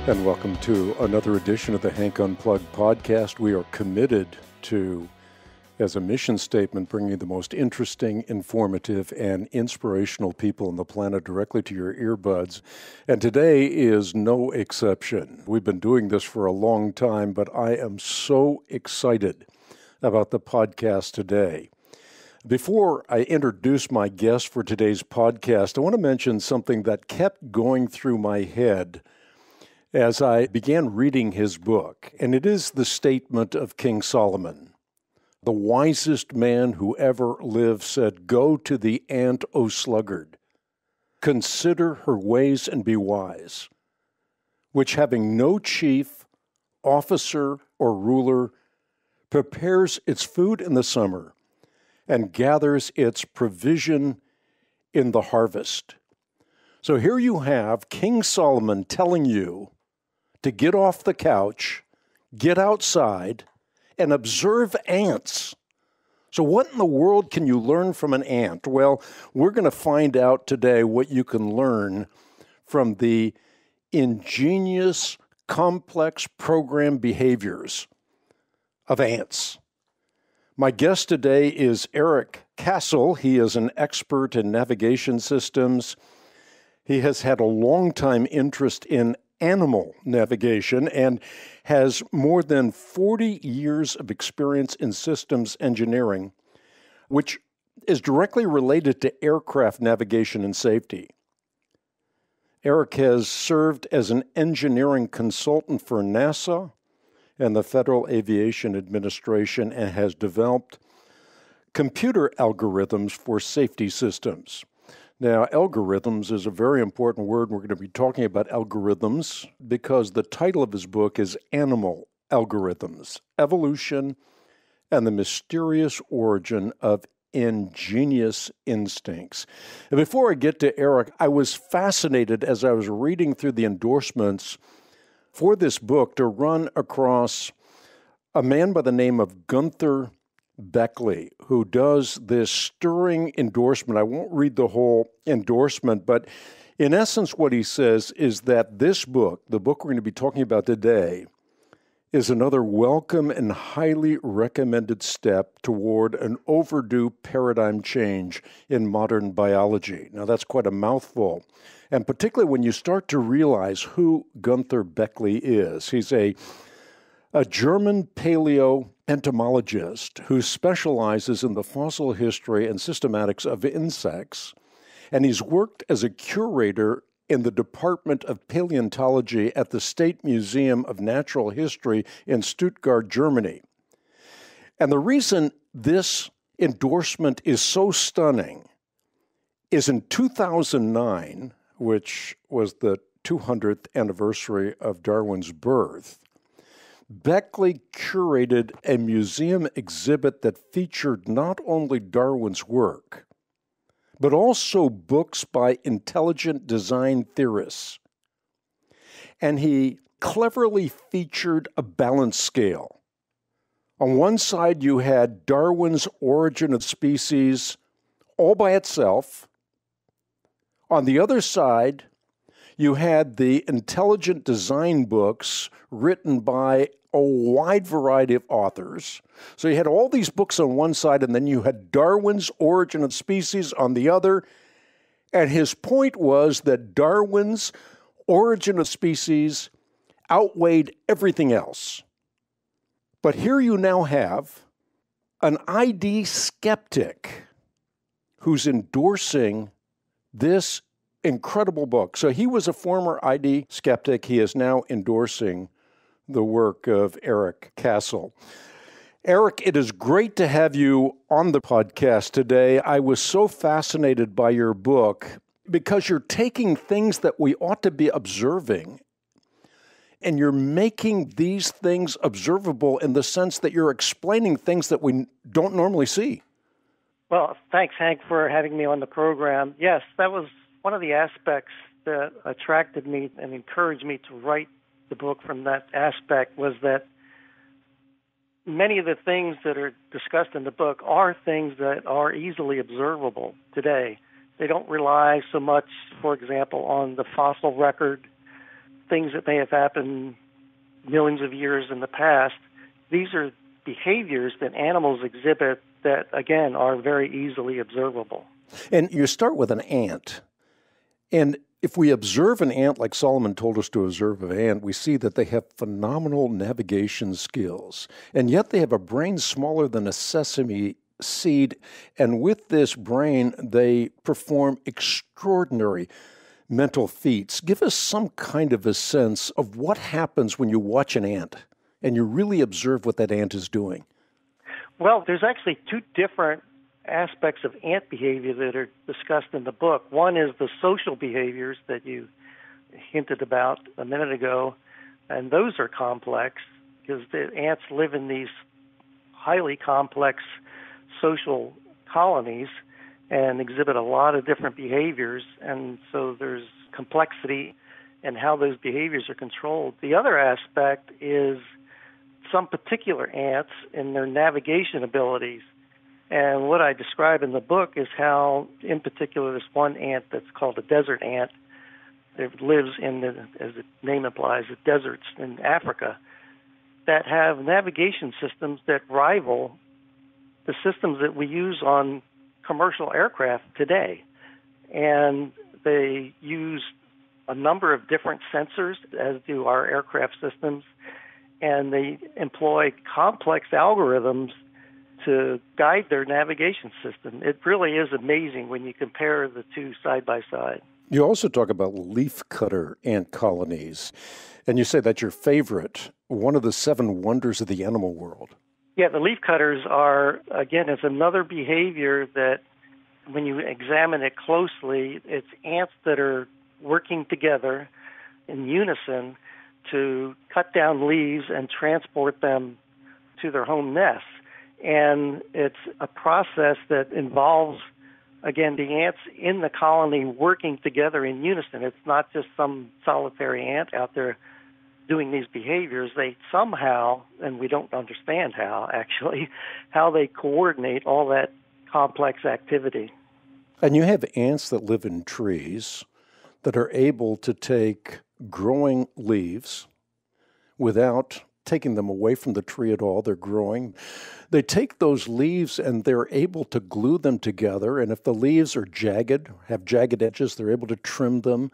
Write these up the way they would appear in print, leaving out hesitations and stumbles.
And welcome to another edition of the Hank Unplugged podcast. We are committed to, as a mission statement, bringing the most interesting, informative, and inspirational people on the planet directly to your earbuds. And today is no exception. We've been doing this for a long time, but I am so excited about the podcast today. Before I introduce my guest for today's podcast, I want to mention something that kept going through my head as I began reading his book, and it is the statement of King Solomon. The wisest man who ever lived said, "Go to the ant, O sluggard, consider her ways and be wise, which having no chief, officer, or ruler, prepares its food in the summer and gathers its provision in the harvest." So here you have King Solomon telling you to get off the couch, get outside, and observe ants. So what in the world can you learn from an ant? Well, we're going to find out today what you can learn from the ingenious, complex program behaviors of ants. My guest today is Eric Cassell. He is an expert in navigation systems. He has had a long-time interest in animal navigation and has more than 40 years of experience in systems engineering, which is directly related to aircraft navigation and safety. Eric has served as an engineering consultant for NASA and the Federal Aviation Administration and has developed computer algorithms for safety systems. Now, algorithms is a very important word. We're going to be talking about algorithms because the title of his book is Animal Algorithms, Evolution and the Mysterious Origin of Ingenious Instincts. And before I get to Eric, I was fascinated as I was reading through the endorsements for this book to run across a man by the name of 𝘉𝘀 who does this stirring endorsement. I won't read the whole endorsement, but in essence what he says is that this book, the book we're going to be talking about today, is another welcome and highly recommended step toward an overdue paradigm change in modern biology. Now that's quite a mouthful, and particularly when you start to realize who 𝘉𝘀 is. He's a German paleoentomologist who specializes in the fossil history and systematics of insects, and he's worked as a curator in the Department of Paleontology at the State Museum of Natural History in Stuttgart, Germany. And the reason this endorsement is so stunning is in 2009, which was the 200th anniversary of Darwin's birth, Beckley curated a museum exhibit that featured not only Darwin's work, but also books by intelligent design theorists. And he cleverly featured a balance scale. On one side, you had Darwin's Origin of Species all by itself. On the other side, you had the intelligent design books written by a wide variety of authors. So you had all these books on one side, and then you had Darwin's Origin of Species on the other. And his point was that Darwin's Origin of Species outweighed everything else. But here you now have an ID skeptic who's endorsing this incredible book. So he was a former ID skeptic. He is now endorsing the work of Eric Cassell. Eric, it is great to have you on the podcast today. I was so fascinated by your book because you're taking things that we ought to be observing and you're making these things observable in the sense that you're explaining things that we don't normally see. Well, thanks, Hank, for having me on the program. Yes, that was one of the aspects that attracted me and encouraged me to write the book from that aspect was that many of the things that are discussed in the book are things that are easily observable today. They don't rely so much, for example, on the fossil record things that may have happened millions of years in the past. These are behaviors that animals exhibit that, again, are very easily observable. And you start with an ant. And if we observe an ant like Solomon told us to observe an ant, we see that they have phenomenal navigation skills. And yet they have a brain smaller than a sesame seed. And with this brain, they perform extraordinary mental feats. Give us some kind of a sense of what happens when you watch an ant and you really observe what that ant is doing. Well, there's actually two different aspects of ant behavior that are discussed in the book. One is the social behaviors that you hinted about a minute ago, and those are complex because the ants live in these highly complex social colonies and exhibit a lot of different behaviors, and so there's complexity in how those behaviors are controlled. The other aspect is some particular ants and their navigation abilities. And what I describe in the book is how, in particular, this one ant that's called a desert ant, that lives in, as the name implies, the deserts in Africa, that have navigation systems that rival the systems that we use on commercial aircraft today. And they use a number of different sensors, as do our aircraft systems, and they employ complex algorithms to guide their navigation system. It really is amazing when you compare the two side by side. You also talk about leafcutter ant colonies, and you say that's your favorite, one of the 7 wonders of the animal world. Yeah, the leafcutters are, again, it's another behavior that when you examine it closely, it's ants that are working together in unison to cut down leaves and transport them to their home nests. And it's a process that involves, again, the ants in the colony working together in unison. It's not just some solitary ant out there doing these behaviors. They somehow, and we don't understand how, actually, how they coordinate all that complex activity. And you have ants that live in trees that are able to take growing leaves without taking them away from the tree at all. They're growing. They take those leaves and they're able to glue them together. And if the leaves are jagged, have jagged edges, they're able to trim them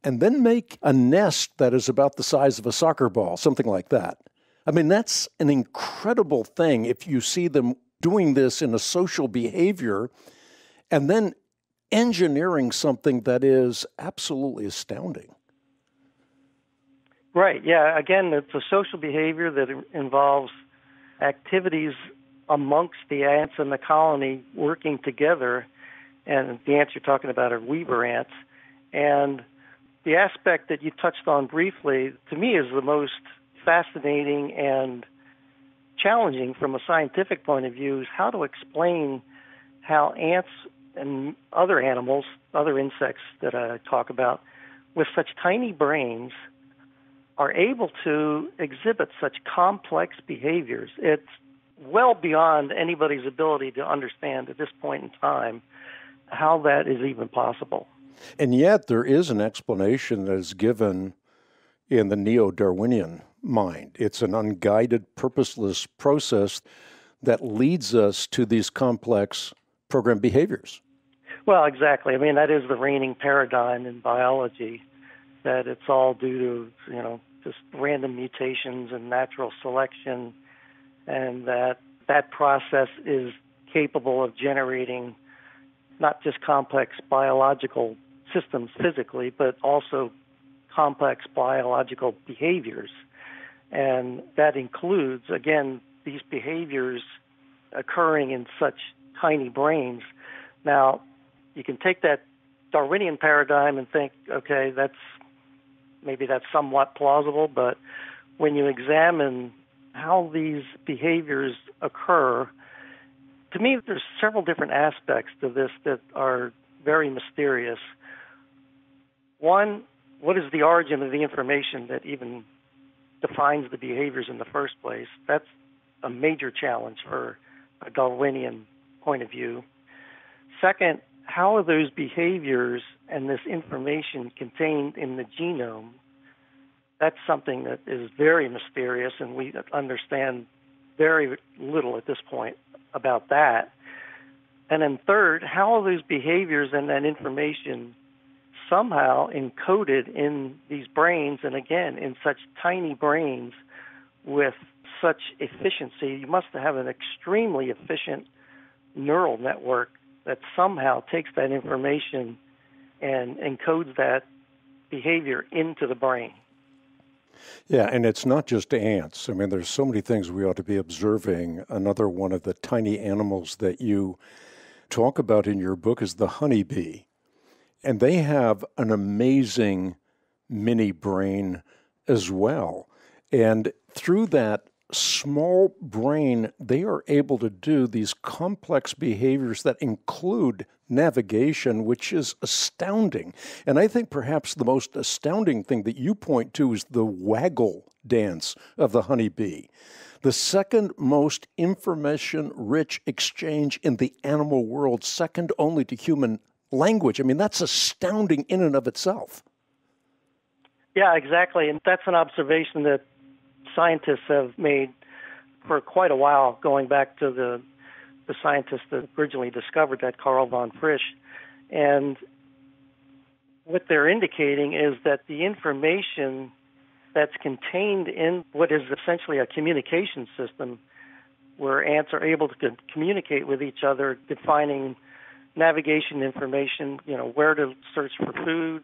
and then make a nest that is about the size of a soccer ball, something like that. I mean, that's an incredible thing if you see them doing this in a social behavior and then engineering something that is absolutely astounding. Right, yeah. Again, it's a social behavior that involves activities amongst the ants in the colony working together. And the ants you're talking about are weaver ants. And the aspect that you touched on briefly, to me, is the most fascinating and challenging from a scientific point of view, is how to explain how ants and other animals, other insects that I talk about, with such tiny brains are able to exhibit such complex behaviors. It's well beyond anybody's ability to understand at this point in time how that is even possible. And yet there is an explanation that is given in the neo-Darwinian mind. It's an unguided, purposeless process that leads us to these complex programmed behaviors. Well, exactly. I mean, that is the reigning paradigm in biology, that it's all due to, just random mutations and natural selection, and that process is capable of generating not just complex biological systems physically, but also complex biological behaviors. And that includes, again, these behaviors occurring in such tiny brains. Now, you can take that Darwinian paradigm and think, okay, that's somewhat plausible, but when you examine how these behaviors occur, to me, there's several different aspects to this that are very mysterious. One, what is the origin of the information that even defines the behaviors in the first place? That's a major challenge for a Darwinian point of view. Second, how are those behaviors and this information contained in the genome That's something that is very mysterious, and we understand very little at this point about that. And then third, how are those behaviors and that information somehow encoded in these brains, and again, in such tiny brains with such efficiency? You must have an extremely efficient neural network that somehow takes that information and encodes that behavior into the brain. Yeah, and it's not just ants. I mean, there's so many things we ought to be observing. Another one of the tiny animals that you talk about in your book is the honeybee. And they have an amazing mini brain as well. And through that small brain, they are able to do these complex behaviors that include navigation, which is astounding. And I think perhaps the most astounding thing that you point to is the waggle dance of the honeybee, the second most information-rich exchange in the animal world, second only to human language. I mean, that's astounding in and of itself. Yeah, exactly. And that's an observation that scientists have made for quite a while, going back to the scientist that originally discovered that, Carl von Frisch. And what they're indicating is that the information that's contained in what is essentially a communication system, where ants are able to communicate with each other, defining navigation information, where to search for food,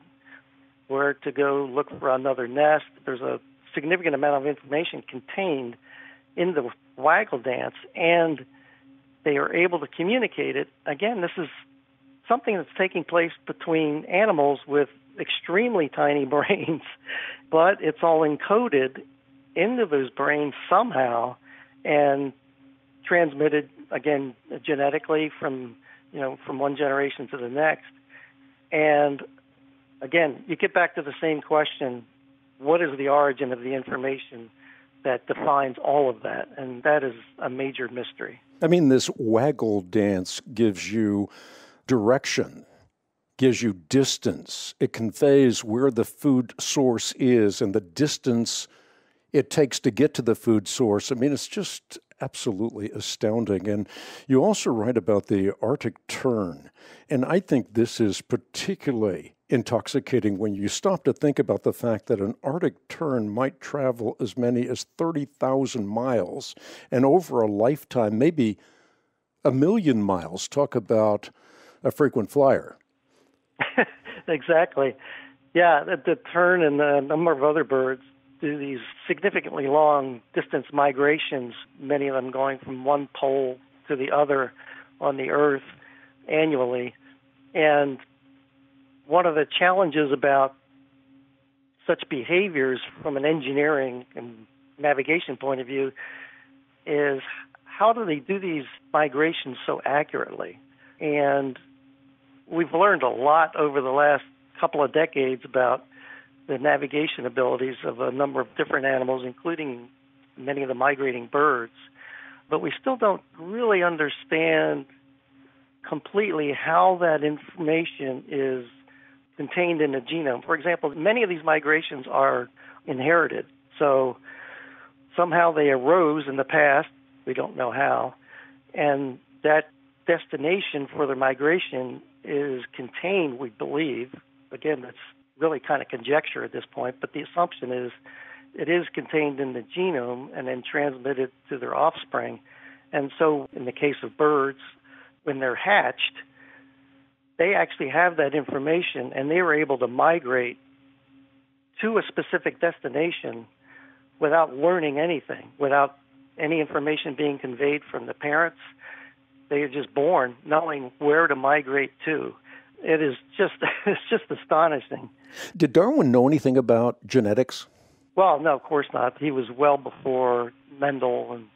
where to go look for another nest. There's a significant amount of information contained in the waggle dance, and they are able to communicate it. Again, this is something that's taking place between animals with extremely tiny brains, but it's all encoded into those brains somehow and transmitted, again, genetically from one generation to the next. And again, you get back to the same question: what is the origin of the information that defines all of that? And that is a major mystery. I mean, this waggle dance gives you direction, gives you distance. It conveys where the food source is and the distance it takes to get to the food source. I mean, it's just absolutely astounding. And you also write about the Arctic tern. And I think this is particularly intoxicating when you stop to think about the fact that an Arctic tern might travel as many as 30,000 miles, and over a lifetime, maybe 1,000,000 miles. Talk about a frequent flyer. Exactly. Yeah, the tern and a number of other birds do these significantly long distance migrations, many of them going from one pole to the other on the Earth annually. And one of the challenges about such behaviors from an engineering and navigation point of view is, how do they do these migrations so accurately? And we've learned a lot over the last couple of decades about the navigation abilities of a number of different animals, including many of the migrating birds. But we still don't really understand completely how that information is contained in the genome. For example, many of these migrations are inherited. So somehow they arose in the past, we don't know how, and that destination for the migration is contained, we believe. Again, that's really kind of conjecture at this point, but the assumption is it is contained in the genome and then transmitted to their offspring. And so in the case of birds, when they're hatched, they actually have that information, and they were able to migrate to a specific destination without learning anything, without any information being conveyed from the parents. They are just born knowing where to migrate to. It is just, it's just astonishing. Did Darwin know anything about genetics? Well, no, of course not. He was well before Mendel and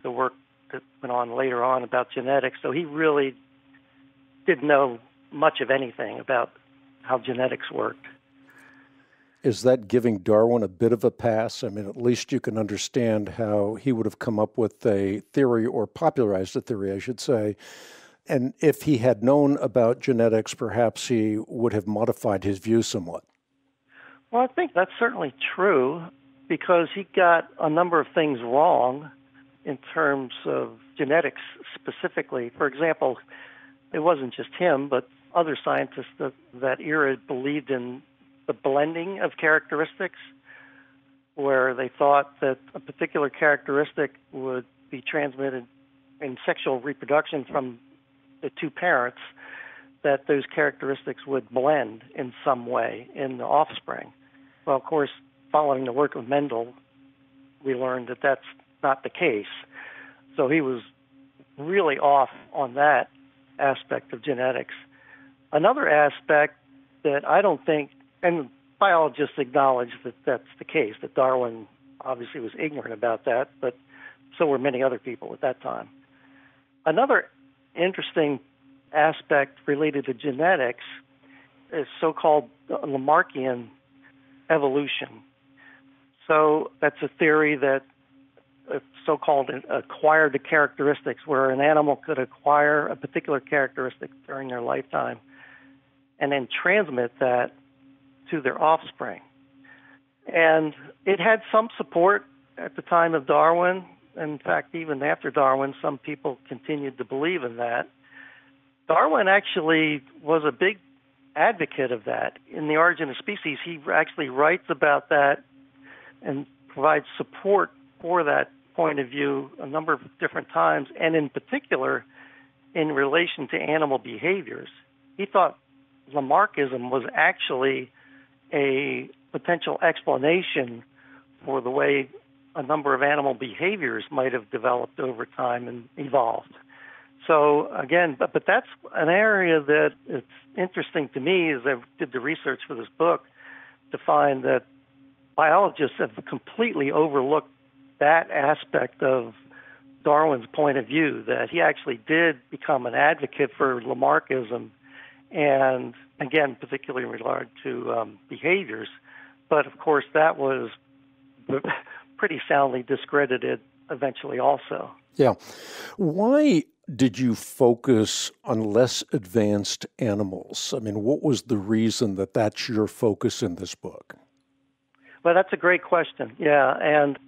the work that went on later on about genetics, so he really didn't know much of anything about how genetics worked. Is that giving Darwin a bit of a pass? I mean, at least you can understand how he would have come up with a theory, or popularized a theory, I should say. And if he had known about genetics, perhaps he would have modified his view somewhat. Well, I think that's certainly true because he got a number of things wrong in terms of genetics specifically. For example, it wasn't just him, but other scientists of that era believed in the blending of characteristics, where they thought that a particular characteristic would be transmitted in sexual reproduction from the two parents, that those characteristics would blend in some way in the offspring. Well, of course, following the work of Mendel, we learned that that's not the case. So he was really off on that aspect of genetics. Another aspect that I don't think, and biologists acknowledge that that's the case, that Darwin obviously was ignorant about that, but so were many other people at that time. Another interesting aspect related to genetics is so-called Lamarckian evolution. So that's a theory that so-called acquired characteristics, where an animal could acquire a particular characteristic during their lifetime and then transmit that to their offspring. And it had some support at the time of Darwin. In fact, even after Darwin, some people continued to believe in that. Darwin actually was a big advocate of that. In The Origin of Species, he actually writes about that and provides support for that point of view a number of different times, and in particular in relation to animal behaviors. He thought Lamarckism was actually a potential explanation for the way a number of animal behaviors might have developed over time and evolved. So again, but that's an area that it's interesting to me as I did the research for this book to find that biologists have completely overlooked that aspect of Darwin's point of view, that he actually did become an advocate for Lamarckism, and again, particularly in regard to behaviors. But of course, that was pretty soundly discredited eventually also. Yeah. Why did you focus on less advanced animals? I mean, what was the reason that that's your focus in this book? Well, that's a great question. Yeah, and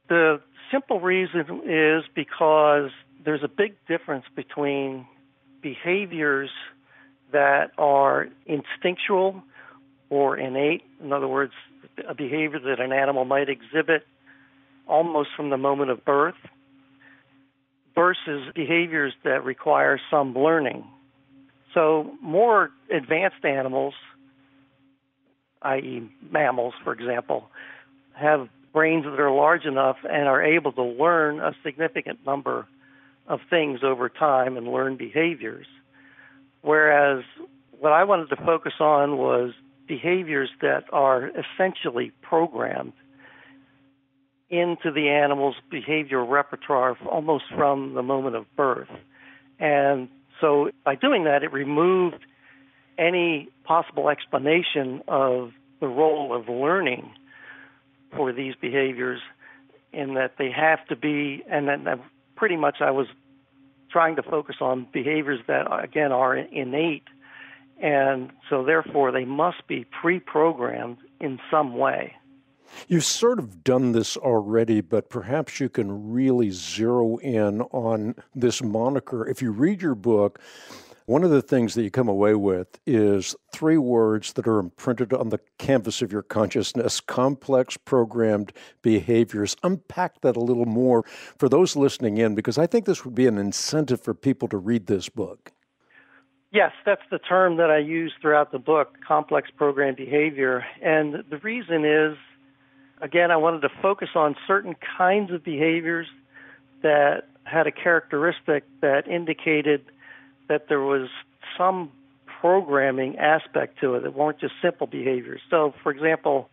the simple reason is because there's a big difference between behaviors that are instinctual or innate. In other words, a behavior that an animal might exhibit almost from the moment of birth, versus behaviors that require some learning. So more advanced animals, i.e. mammals, for example, have brains that are large enough and are able to learn a significant number of things over time and learn behaviors. Whereas what I wanted to focus on was behaviors that are essentially programmed into the animal's behavioral repertoire almost from the moment of birth. And so by doing that, it removed any possible explanation of the role of learning for these behaviors, in that they have to be, and then pretty much I was trying to focus on behaviors that, again, are innate, and so therefore they must be pre-programmed in some way. You've sort of done this already, but perhaps you can really zero in on this moniker. If you read your book, one of the things that you come away with is 3 words that are imprinted on the canvas of your consciousness: complex programmed behaviors. Unpack that a little more for those listening in, because I think this would be an incentive for people to read this book. Yes, that's the term that I use throughout the book, complex programmed behavior. And the reason is, again, I wanted to focus on certain kinds of behaviors that had a characteristic that indicated that there was some programming aspect to it. That weren't just simple behaviors. So, for example,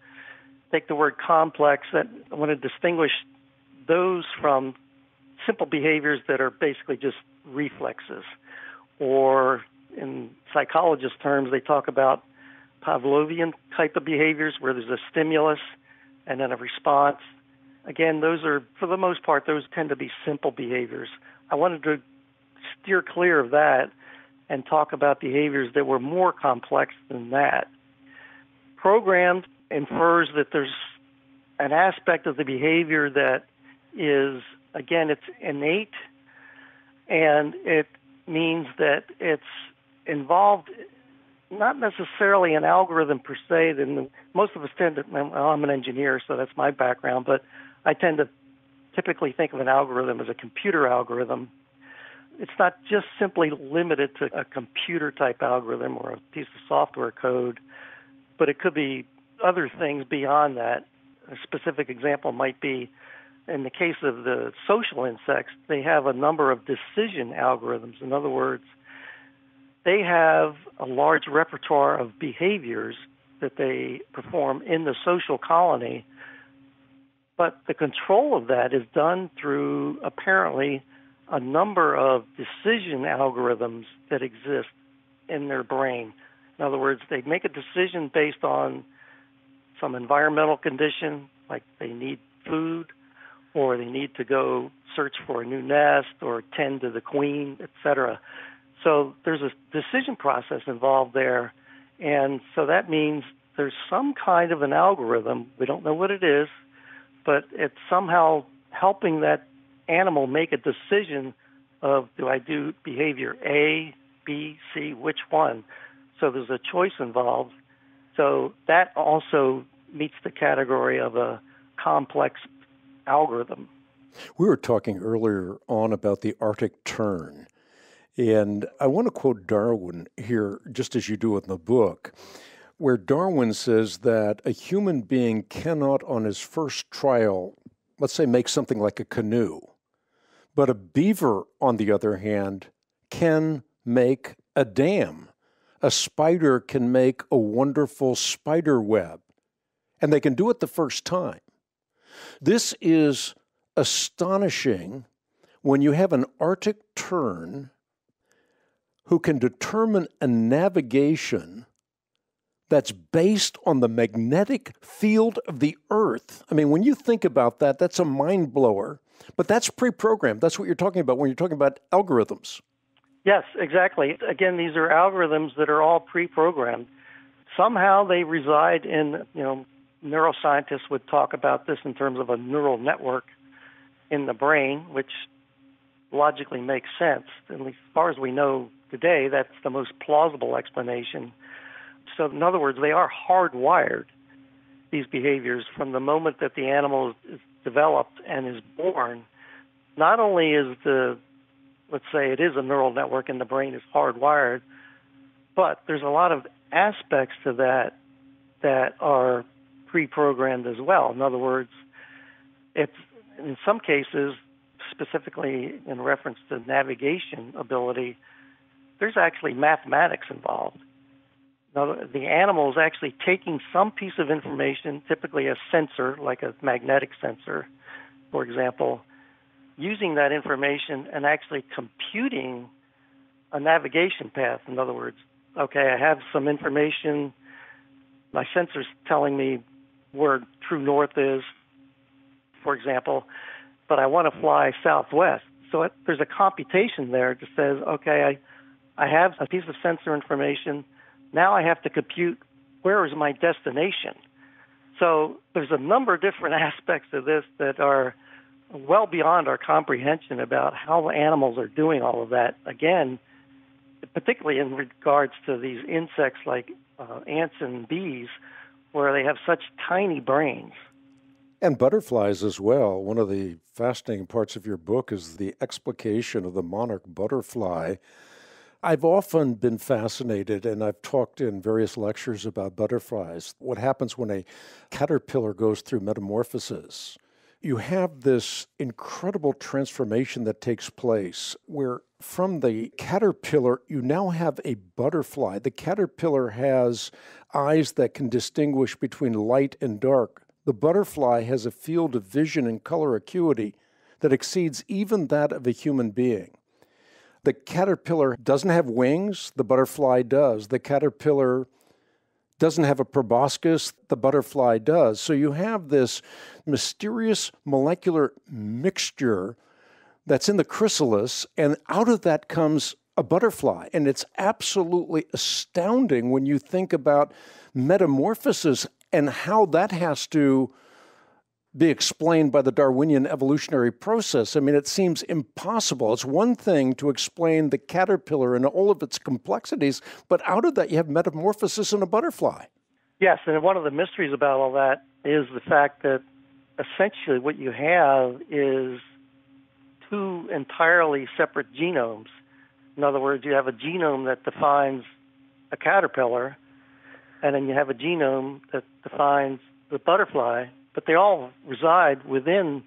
take the word complex. That I want to distinguish those from simple behaviors that are basically just reflexes. Or in psychologist terms, they talk about Pavlovian type of behaviors where there's a stimulus and then a response. Again, those are, for the most part, those tend to be simple behaviors. I wanted to steer clear of that and talk about behaviors that were more complex than that. Pre-programmed infers that there's an aspect of the behavior that is, again, it's innate, and it means that it's involved not necessarily an algorithm per se. Most of us tend to, well, I'm an engineer, so that's my background, but I tend to typically think of an algorithm as a computer algorithm. It's not just simply limited to a computer-type algorithm or a piece of software code, but it could be other things beyond that. A specific example might be, in the case of the social insects, they have a number of decision algorithms. In other words, they have a large repertoire of behaviors that they perform in the social colony, but the control of that is done through, apparently, a number of decision algorithms that exist in their brain. In other words, they make a decision based on some environmental condition, like they need food, or they need to go search for a new nest or tend to the queen, etc. So there's a decision process involved there, and so that means there's some kind of an algorithm. We don't know what it is, but it's somehow helping that animal make a decision of, do I do behavior A, B, C, which one? So there's a choice involved. So that also meets the category of a complex algorithm. We were talking earlier on about the Arctic tern, and I want to quote Darwin here, just as you do in the book, where Darwin says that a human being cannot, on his first trial, let's say, make something like a canoe, but a beaver, on the other hand, can make a dam. A spider can make a wonderful spider web, and they can do it the first time. This is astonishing when you have an Arctic tern who can determine a navigation that's based on the magnetic field of the Earth. I mean, when you think about that, that's a mind blower, but that's pre-programmed. That's what you're talking about when you're talking about algorithms. Yes, exactly. Again, these are algorithms that are all pre-programmed. Somehow they reside in, neuroscientists would talk about this in terms of a neural network in the brain, which logically makes sense. At least as far as we know today, that's the most plausible explanation. So in other words, they are hardwired, these behaviors, from the moment that the animal is developed and is born. Not only is let's say it is a neural network and the brain is hardwired, but there's a lot of aspects to that are pre-programmed as well. In other words, it's in some cases, specifically in reference to navigation ability, there's actually mathematics involved. Now, the animal is actually taking some piece of information, typically a sensor, like a magnetic sensor, for example, using that information and actually computing a navigation path. In other words, okay, I have some information, my sensor's telling me where true north is, for example, but I want to fly southwest. So there's a computation there that says, okay, I have a piece of sensor information. Now I have to compute where is my destination. So there's a number of different aspects of this that are well beyond our comprehension about how animals are doing all of that. Again, particularly in regards to these insects like ants and bees, where they have such tiny brains. And butterflies as well. One of the fascinating parts of your book is the explication of the monarch butterfly. I've often been fascinated, and I've talked in various lectures about butterflies, what happens when a caterpillar goes through metamorphosis. You have this incredible transformation that takes place where from the caterpillar, you now have a butterfly. The caterpillar has eyes that can distinguish between light and dark. The butterfly has a field of vision and color acuity that exceeds even that of a human being. The caterpillar doesn't have wings, the butterfly does. The caterpillar doesn't have a proboscis, the butterfly does. So you have this mysterious molecular mixture that's in the chrysalis, and out of that comes a butterfly. And it's absolutely astounding when you think about metamorphosis and how that has to be explained by the Darwinian evolutionary process. I mean, it seems impossible. It's one thing to explain the caterpillar and all of its complexities, but out of that you have metamorphosis in a butterfly. Yes, and one of the mysteries about all that is the fact that essentially what you have is two entirely separate genomes. In other words, you have a genome that defines a caterpillar, and then you have a genome that defines the butterfly, but they all reside within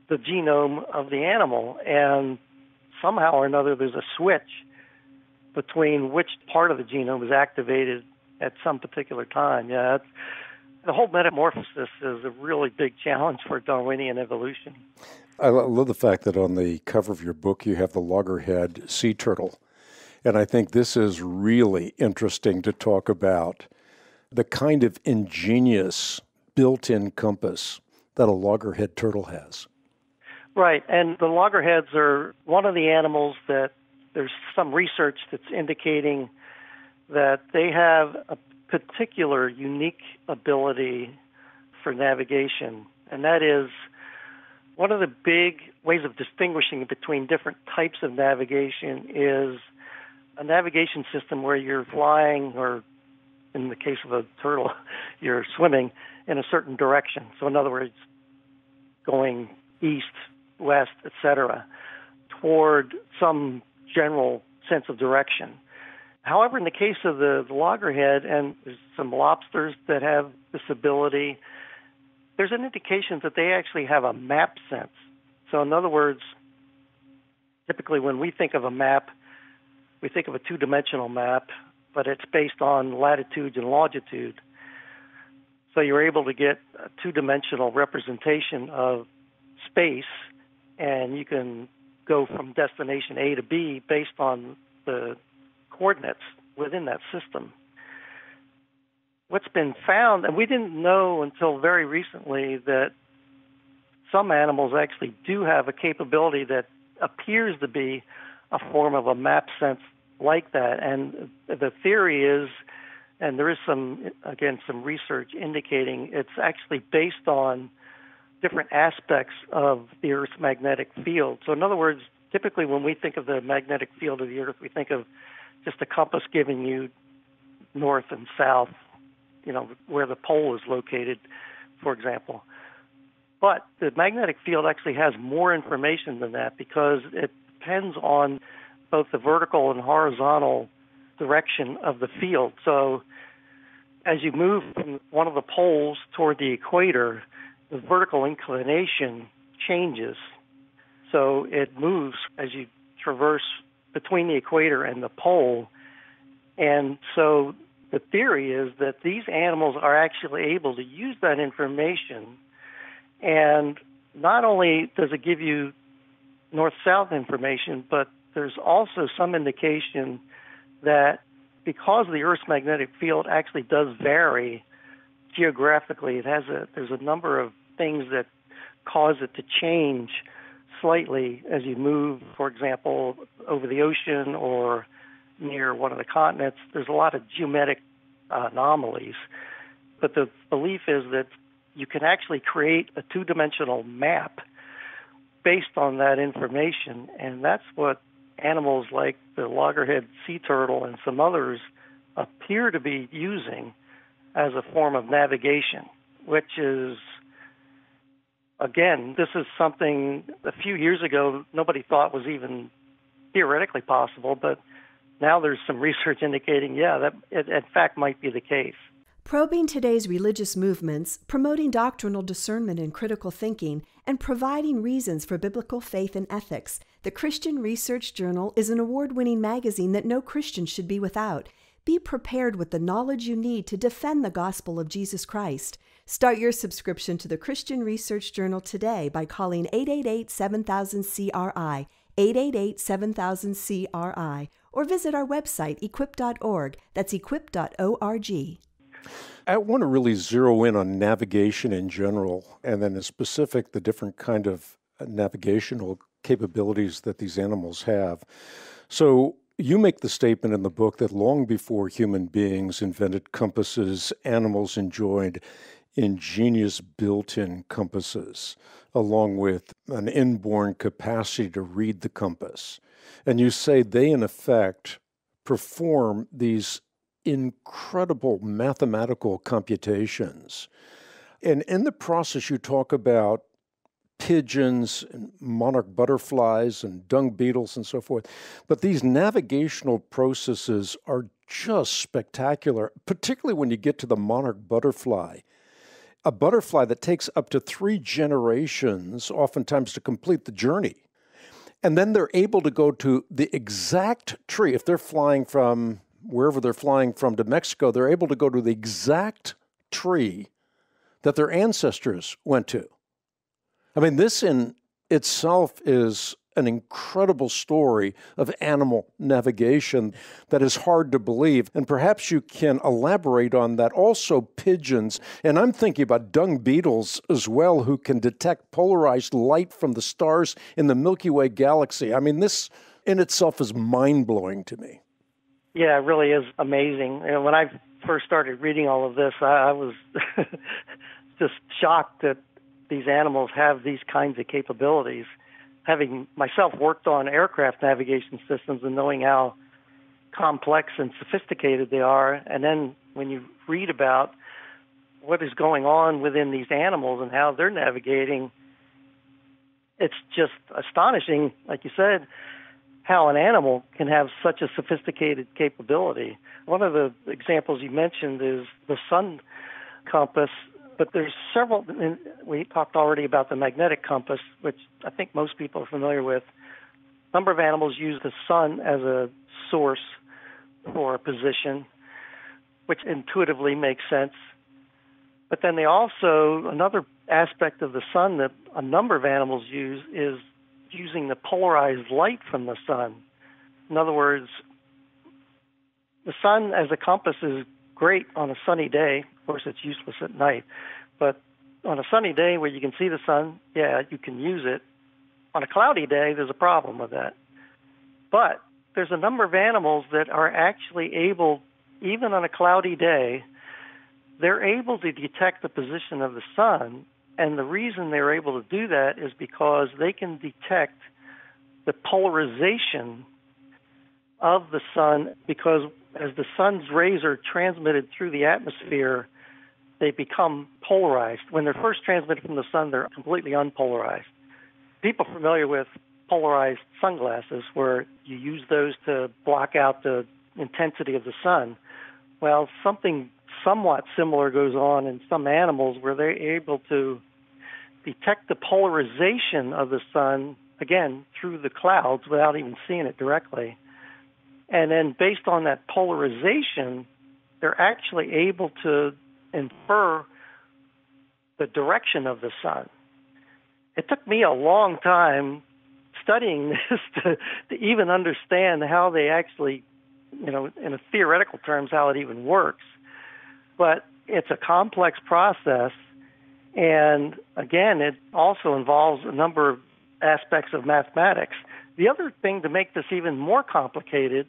the genome of the animal, and somehow or another there's a switch between which part of the genome is activated at some particular time. Yeah, the whole metamorphosis is a really big challenge for Darwinian evolution. I love the fact that on the cover of your book you have the Loggerhead Sea Turtle, and I think this is really interesting to talk about the kind of ingenious built-in compass that a loggerhead turtle has. Right, and the loggerheads are one of the animals that there's some research that's indicating that they have a particular unique ability for navigation, and that is one of the big ways of distinguishing between different types of navigation is a navigation system where you're flying, or in the case of a turtle, you're swimming in a certain direction. So in other words, going east, west, etc., toward some general sense of direction. However, in the case of the loggerhead, and there's some lobsters that have this ability, there's an indication that they actually have a map sense. So in other words, typically when we think of a map, we think of a two-dimensional map, but it's based on latitude and longitude. So you're able to get a two-dimensional representation of space, and you can go from destination A to B based on the coordinates within that system. What's been found, and we didn't know until very recently, that some animals actually do have a capability that appears to be a form of a map sense like that. And the theory is, and there is some research indicating it's actually based on different aspects of the Earth's magnetic field. So in other words, typically when we think of the magnetic field of the Earth, we think of just a compass giving you north and south, where the pole is located, for example. But the magnetic field actually has more information than that because it depends on both the vertical and horizontal direction of the field. So as you move from one of the poles toward the equator, the vertical inclination changes. So it moves as you traverse between the equator and the pole. And so the theory is that these animals are actually able to use that information, and not only does it give you north-south information, but there's also some indication that because the Earth's magnetic field actually does vary geographically, there's a number of things that cause it to change slightly as you move, for example, over the ocean or near one of the continents. There's a lot of geometric anomalies, but the belief is that you can actually create a two-dimensional map based on that information, and that's what animals like the loggerhead sea turtle and some others appear to be using as a form of navigation, which is, again, this is something a few years ago nobody thought was even theoretically possible, but now there's some research indicating, that it in fact might be the case. Probing today's religious movements, promoting doctrinal discernment and critical thinking, and providing reasons for biblical faith and ethics, the Christian Research Journal is an award-winning magazine that no Christian should be without. Be prepared with the knowledge you need to defend the gospel of Jesus Christ. Start your subscription to the Christian Research Journal today by calling 888-7000-CRI, 888-7000-CRI, or visit our website, equip.org. That's equip.org. I want to really zero in on navigation in general, and then in specific, the different kind of navigational capabilities that these animals have. So you make the statement in the book that long before human beings invented compasses, animals enjoyed ingenious built-in compasses, along with an inborn capacity to read the compass. And you say they, in effect, perform these incredible mathematical computations. And in the process, you talk about pigeons and monarch butterflies and dung beetles and so forth. But these navigational processes are just spectacular, particularly when you get to the monarch butterfly. A butterfly that takes up to 3 generations, oftentimes, to complete the journey. And then they're able to go to the exact tree. If they're flying from wherever they're flying from to Mexico, they're able to go to the exact tree that their ancestors went to. I mean, this in itself is an incredible story of animal navigation that is hard to believe. And perhaps you can elaborate on that. Also, pigeons, and I'm thinking about dung beetles as well, who can detect polarized light from the stars in the Milky Way galaxy. I mean, this in itself is mind-blowing to me. Yeah, it really is amazing. And when I first started reading all of this, I was just shocked that these animals have these kinds of capabilities. Having myself worked on aircraft navigation systems and knowing how complex and sophisticated they are, and then when you read about what is going on within these animals and how they're navigating, it's just astonishing, like you said, how an animal can have such a sophisticated capability. One of the examples you mentioned is the sun compass. But there's several. We talked already about the magnetic compass, which I think most people are familiar with. A number of animals use the sun as a source for position, which intuitively makes sense. But then they also, another aspect of the sun that a number of animals use is using the polarized light from the sun. In other words, the sun as a compass is great on a sunny day. Of course, it's useless at night. But on a sunny day where you can see the sun, yeah, you can use it. On a cloudy day, there's a problem with that. But there's a number of animals that are actually able, even on a cloudy day, they're able to detect the position of the sun. And the reason they're able to do that is because they can detect the polarization of the sun, because as the sun's rays are transmitted through the atmosphere, they become polarized. When they're first transmitted from the sun, they're completely unpolarized. People familiar with polarized sunglasses, where you use those to block out the intensity of the sun. Well, something somewhat similar goes on in some animals where they're able to detect the polarization of the sun, again, through the clouds without even seeing it directly. And then based on that polarization, they're actually able to infer the direction of the sun. It took me a long time studying this to even understand how they actually, in a theoretical terms, how it even works. But it's a complex process. And again, it also involves a number of aspects of mathematics. The other thing to make this even more complicated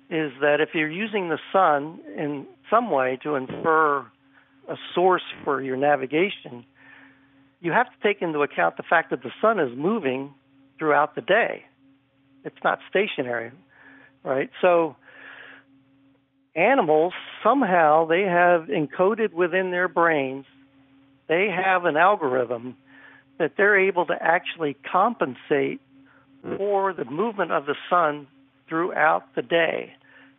is that if you're using the sun in some way to infer a source for your navigation, you have to take into account the fact that the sun is moving throughout the day. It's not stationary, right? So animals, somehow they have encoded within their brains, they have an algorithm that they're able to actually compensate for the movement of the sun throughout the day.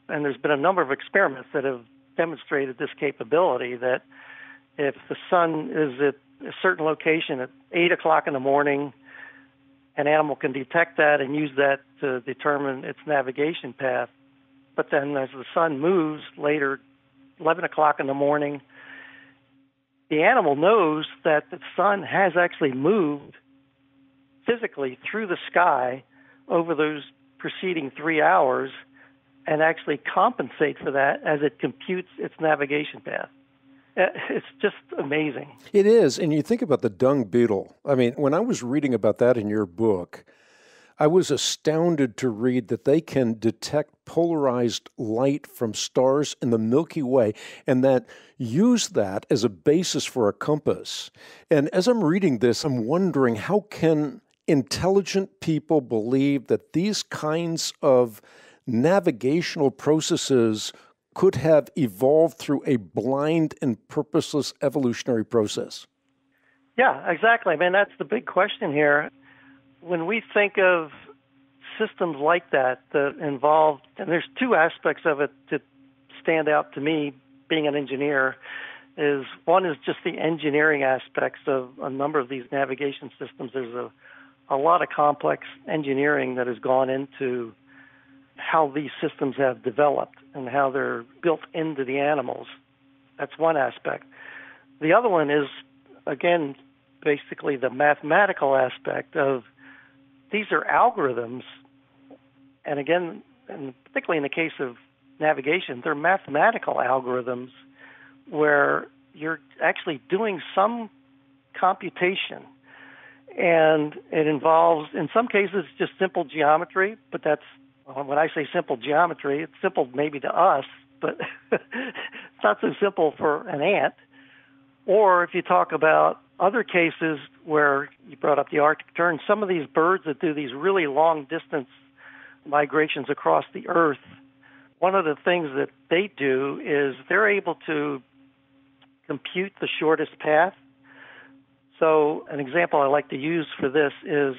And there's been a number of experiments that have demonstrated this capability, that if the sun is at a certain location at 8 o'clock in the morning, an animal can detect that and use that to determine its navigation path. But then as the sun moves later, 11 o'clock in the morning, the animal knows that the sun has actually moved physically through the sky over those preceding 3 hours and actually compensate for that as it computes its navigation path. It's just amazing. It is. And you think about the dung beetle. I mean, when I was reading about that in your book, I was astounded to read that they can detect polarized light from stars in the Milky Way and that use that as a basis for a compass. And as I'm reading this, I'm wondering, how can intelligent people believe that these kinds of navigational processes could have evolved through a blind and purposeless evolutionary process? Yeah, exactly. I mean, that's the big question here. When we think of systems like that involve, and there's two aspects of it that stand out to me being an engineer, is one is just the engineering aspects of a number of these navigation systems. There's a lot of complex engineering that has gone into how these systems have developed and how they're built into the animals. That's one aspect. The other one is, again, basically the mathematical aspect of these are algorithms, and again, and particularly in the case of navigation, they're mathematical algorithms where you're actually doing some computation. And it involves, in some cases, just simple geometry, but that's, when I say simple geometry, it's simple maybe to us, but it's not so simple for an ant. Or if you talk about other cases where you brought up the Arctic tern, some of these birds that do these really long distance migrations across the earth, one of the things that they do is they're able to compute the shortest path. So an example I like to use for this is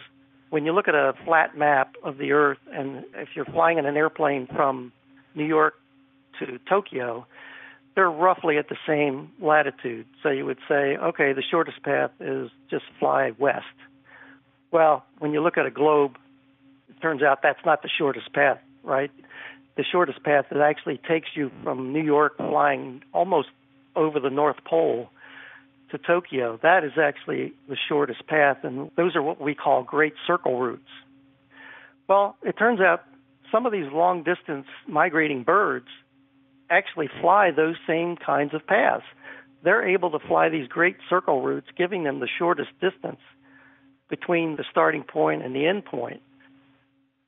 when you look at a flat map of the earth, and if you're flying in an airplane from New York to Tokyo, they're roughly at the same latitude. So you would say, okay, the shortest path is just fly west. Well, when you look at a globe, it turns out that's not the shortest path, right? The shortest path that actually takes you from New York flying almost over the North Pole to Tokyo, that is actually the shortest path, and those are what we call great circle routes. Well, it turns out some of these long-distance migrating birds actually fly those same kinds of paths. They're able to fly these great circle routes, giving them the shortest distance between the starting point and the end point.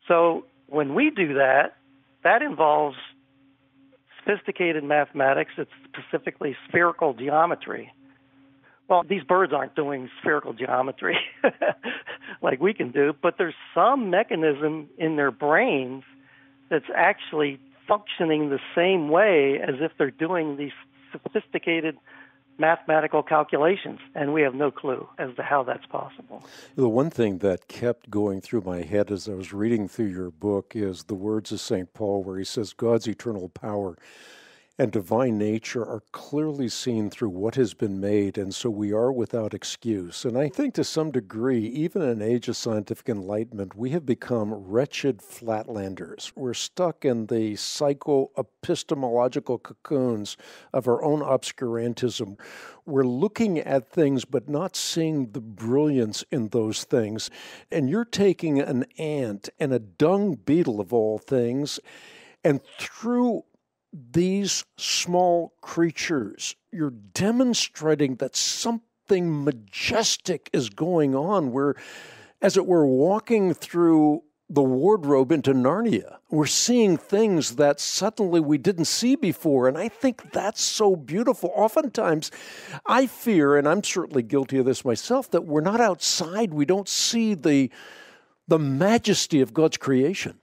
So when we do that, that involves sophisticated mathematics. It's specifically spherical geometry. Well, these birds aren't doing spherical geometry like we can do, but there's some mechanism in their brains that's actually functioning the same way as if they're doing these sophisticated mathematical calculations, and we have no clue as to how that's possible. The one thing that kept going through my head as I was reading through your book is the words of St. Paul, where he says, God's eternal power and divine nature are clearly seen through what has been made, and so we are without excuse. And I think to some degree, even in an age of scientific enlightenment, we have become wretched flatlanders. We're stuck in the psycho-epistemological cocoons of our own obscurantism. We're looking at things but not seeing the brilliance in those things. And you're taking an ant and a dung beetle of all things, and through these small creatures, you're demonstrating that something majestic is going on. We're, as it were, walking through the wardrobe into Narnia. We're seeing things that suddenly we didn't see before, and I think that's so beautiful. Oftentimes, I fear, and I'm certainly guilty of this myself, that we're not outside. We don't see the majesty of God's creation.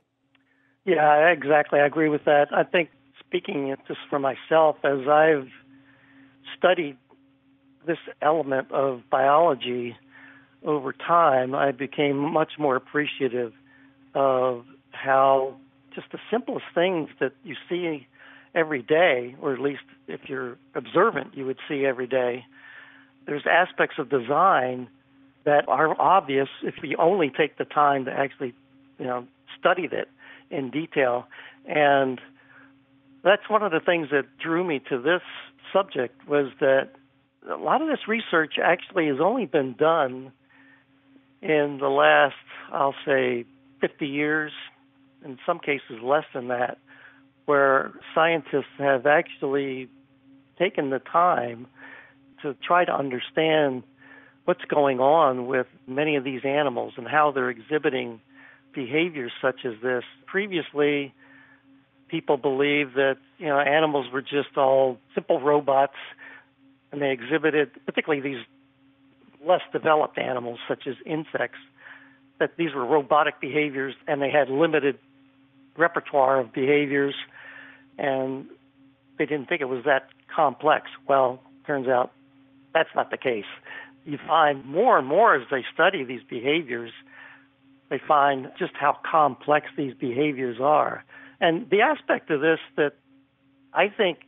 Yeah, exactly. I agree with that. I think, speaking just for myself, as I've studied this element of biology over time, I became much more appreciative of how just the simplest things that you see every day, or at least if you're observant, you would see every day. There's aspects of design that are obvious if you only take the time to actually, study it in detail. And that's one of the things that drew me to this subject, was that a lot of this research actually has only been done in the last, I'll say, 50 years, in some cases less than that, where scientists have actually taken the time to try to understand what's going on with many of these animals and how they're exhibiting behaviors such as this. Previously, people believed that, animals were just all simple robots, and they exhibited, particularly these less developed animals such as insects, that these were robotic behaviors and they had limited repertoire of behaviors, and they didn't think it was that complex. Well, turns out that's not the case. You find more and more as they study these behaviors, they find just how complex these behaviors are. And the aspect of this that I think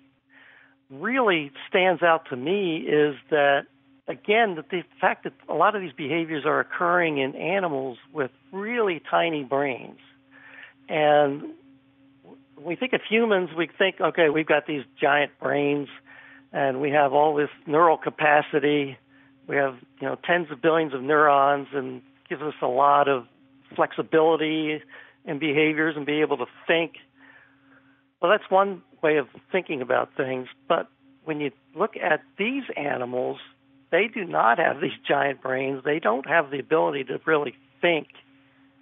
really stands out to me is that, again, the fact that a lot of these behaviors are occurring in animals with really tiny brains. And when we think of humans, we think, okay, we've got these giant brains, and we have all this neural capacity. We have, tens of billions of neurons, and gives us a lot of flexibility in behaviors and be able to think. Well, that's one way of thinking about things. But when you look at these animals, they do not have these giant brains. They don't have the ability to really think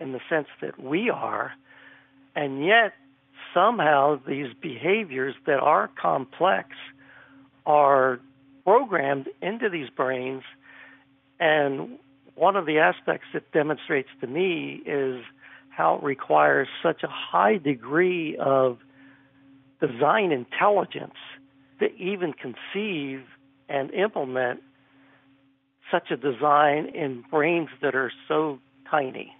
in the sense that we are. And yet, somehow, these behaviors that are complex are programmed into these brains. And one of the aspects it demonstrates to me is how it requires such a high degree of design intelligence to even conceive and implement such a design in brains that are so tiny.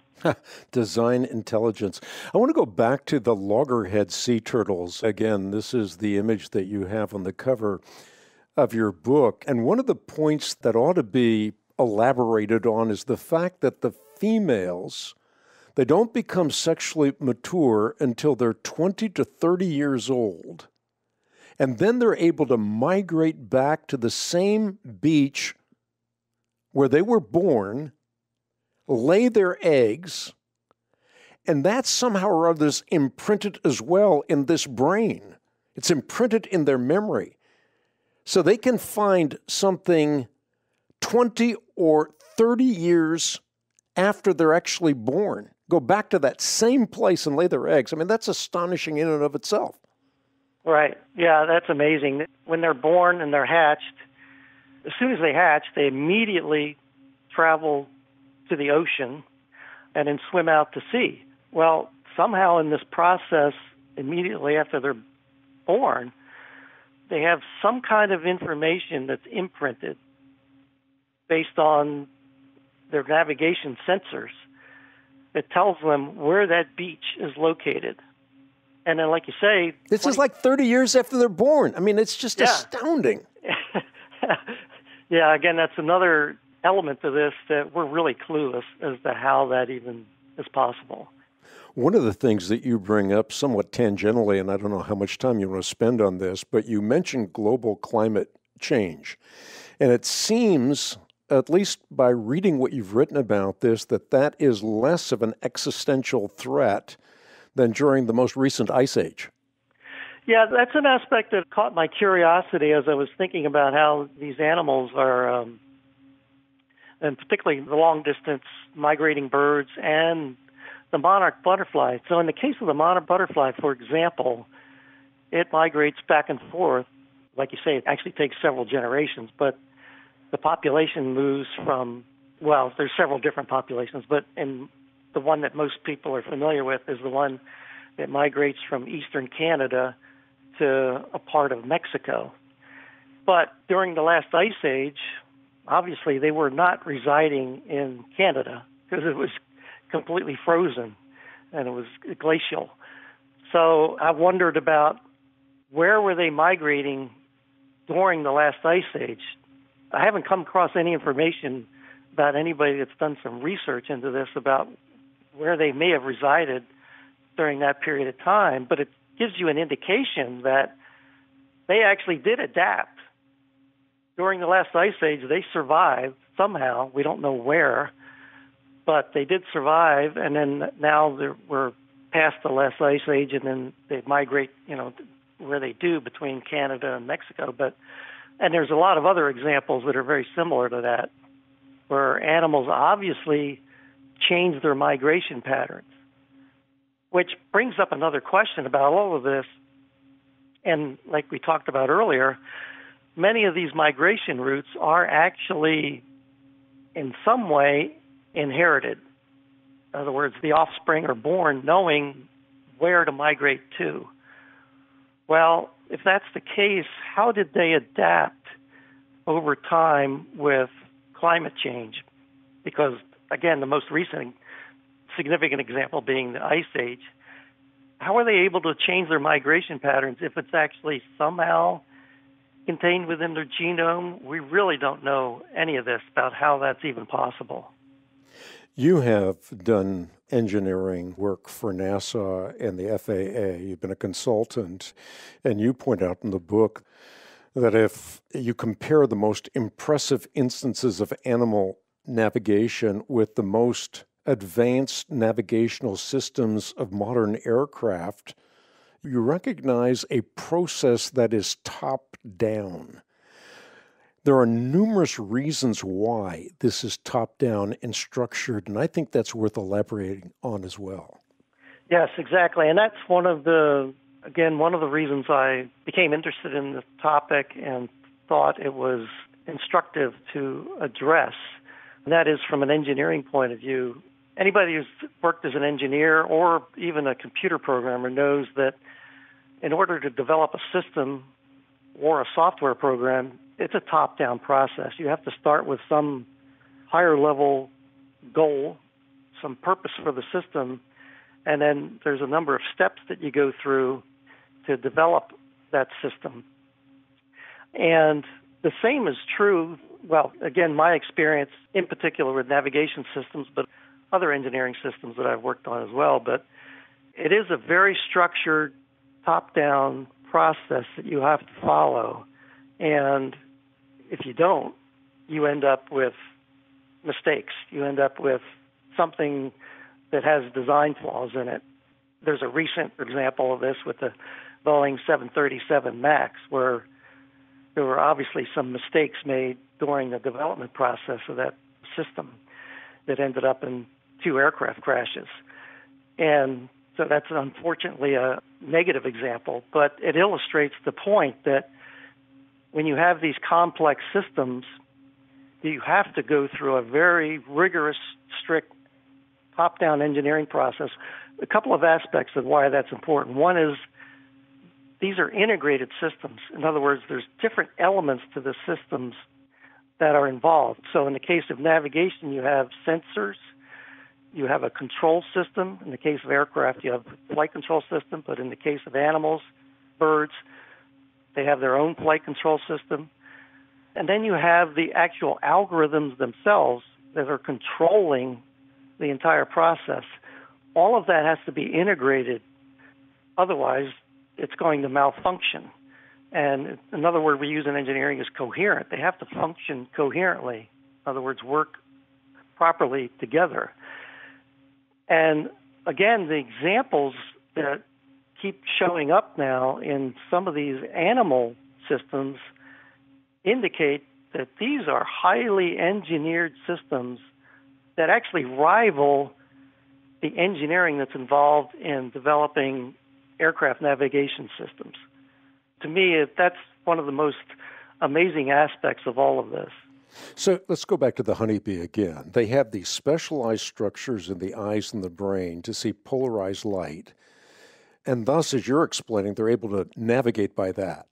Design intelligence. I want to go back to the Loggerhead Sea Turtles. Again, this is the image that you have on the cover of your book. And one of the points that ought to be elaborated on is the fact that the females, they don't become sexually mature until they're 20 to 30 years old. And then they're able to migrate back to the same beach where they were born, lay their eggs, and that somehow or other is imprinted as well in this brain. It's imprinted in their memory. So they can find something 20 or 30 years after they're actually born, go back to that same place and lay their eggs. I mean, that's astonishing in and of itself. Right. Yeah, that's amazing. When they're born and they're hatched, as soon as they hatch, they immediately travel to the ocean and then swim out to sea. Well, somehow in this process, immediately after they're born, they have some kind of information that's imprinted based on their navigation sensors that tells them where that beach is located. And then, like you say... This is like 30 years after they're born. I mean, it's just astounding. Yeah, again, that's another element to this that we're really clueless as to how that even is possible. One of the things that you bring up somewhat tangentially, and I don't know how much time you want to spend on this, but you mentioned global climate change. And it seems, at least by reading what you've written about this, that that is less of an existential threat than during the most recent ice age. Yeah, that's an aspect that caught my curiosity as I was thinking about how these animals are, and particularly the long-distance migrating birds and the monarch butterfly. So in the case of the monarch butterfly, for example, it migrates back and forth. Like you say, it actually takes several generations, but the population moves from, well, there's several different populations, but in the one that most people are familiar with is the one that migrates from eastern Canada to a part of Mexico. But during the last ice age, obviously they were not residing in Canada because it was completely frozen and it was glacial. So I wondered about where were they migrating during the last ice age. I haven't come across any information about anybody that's done some research into this about where they may have resided during that period of time, but it gives you an indication that they actually did adapt. During the last ice age, they survived somehow. We don't know where, but they did survive, and then now we're past the last ice age, and then they migrate, where they do between Canada and Mexico. And there's a lot of other examples that are very similar to that, where animals obviously change their migration patterns. which brings up another question about all of this. And like we talked about earlier, many of these migration routes are actually in some way inherited. In other words, the offspring are born knowing where to migrate to. Well, if that's the case, how did they adapt over time with climate change? Because, again, the most recent significant example being the Ice Age. How are they able to change their migration patterns if it's actually somehow contained within their genome? We really don't know any of this about how that's even possible. You have done engineering work for NASA and the FAA. You've been a consultant, and you point out in the book that if you compare the most impressive instances of animal navigation with the most advanced navigational systems of modern aircraft, you recognize a process that is top-down. There are numerous reasons why this is top-down and structured, and I think that's worth elaborating on as well. Yes, exactly. And that's one of the reasons I became interested in this topic and thought it was instructive to address. And that is from an engineering point of view. Anybody who's worked as an engineer or even a computer programmer knows that in order to develop a system or a software program, it's a top-down process. You have to start with some higher-level goal, some purpose for the system, and then there's a number of steps that you go through to develop that system. And the same is true, well, again, my experience in particular with navigation systems, but other engineering systems that I've worked on as well. But it is a very structured, top-down process that you have to follow. And if you don't, you end up with mistakes. You end up with something that has design flaws in it. There's a recent example of this with the Boeing 737 MAX, where there were obviously some mistakes made during the development process of that system that ended up in 2 aircraft crashes. And so that's unfortunately a negative example, but it illustrates the point that when you have these complex systems, you have to go through a very rigorous, strict, top-down engineering process. A couple of aspects of why that's important. One is these are integrated systems. In other words, there's different elements to the systems that are involved. So in the case of navigation, you have sensors, you have a control system. In the case of aircraft, you have a flight control system, but in the case of animals, birds, they have their own flight control system. And then you have the actual algorithms themselves that are controlling the entire process. All of that has to be integrated. Otherwise, it's going to malfunction. And another word we use in engineering is coherent. They have to function coherently. In other words, work properly together. And again, the examples that keep showing up now in some of these animal systems indicate that these are highly engineered systems that actually rival the engineering that's involved in developing aircraft navigation systems. To me, that's one of the most amazing aspects of all of this. So let's go back to the honeybee again. They have these specialized structures in the eyes and the brain to see polarized light. And thus, as you're explaining, they're able to navigate by that.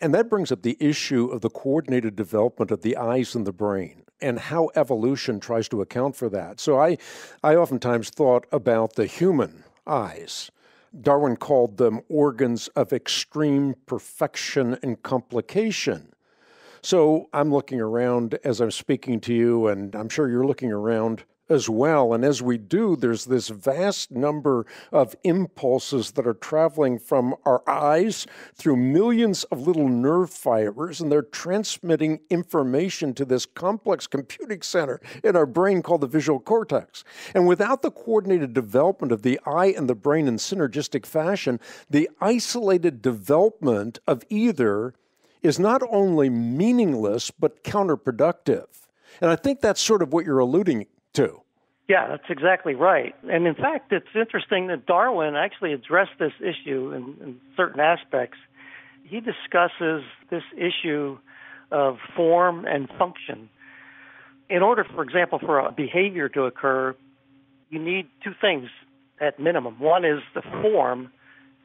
And that brings up the issue of the coordinated development of the eyes and the brain and how evolution tries to account for that. So I oftentimes thought about the human eyes. Darwin called them organs of extreme perfection and complication. So I'm looking around as I'm speaking to you, and I'm sure you're looking around as well. And as we do, there's this vast number of impulses that are traveling from our eyes through millions of little nerve fibers, and they're transmitting information to this complex computing center in our brain called the visual cortex. And without the coordinated development of the eye and the brain in synergistic fashion, the isolated development of either is not only meaningless, but counterproductive. And I think that's sort of what you're alluding to. Yeah, that's exactly right. And in fact, it's interesting that Darwin actually addressed this issue in certain aspects. He discusses this issue of form and function. In order, for example, for a behavior to occur, you need two things at minimum. One is the form.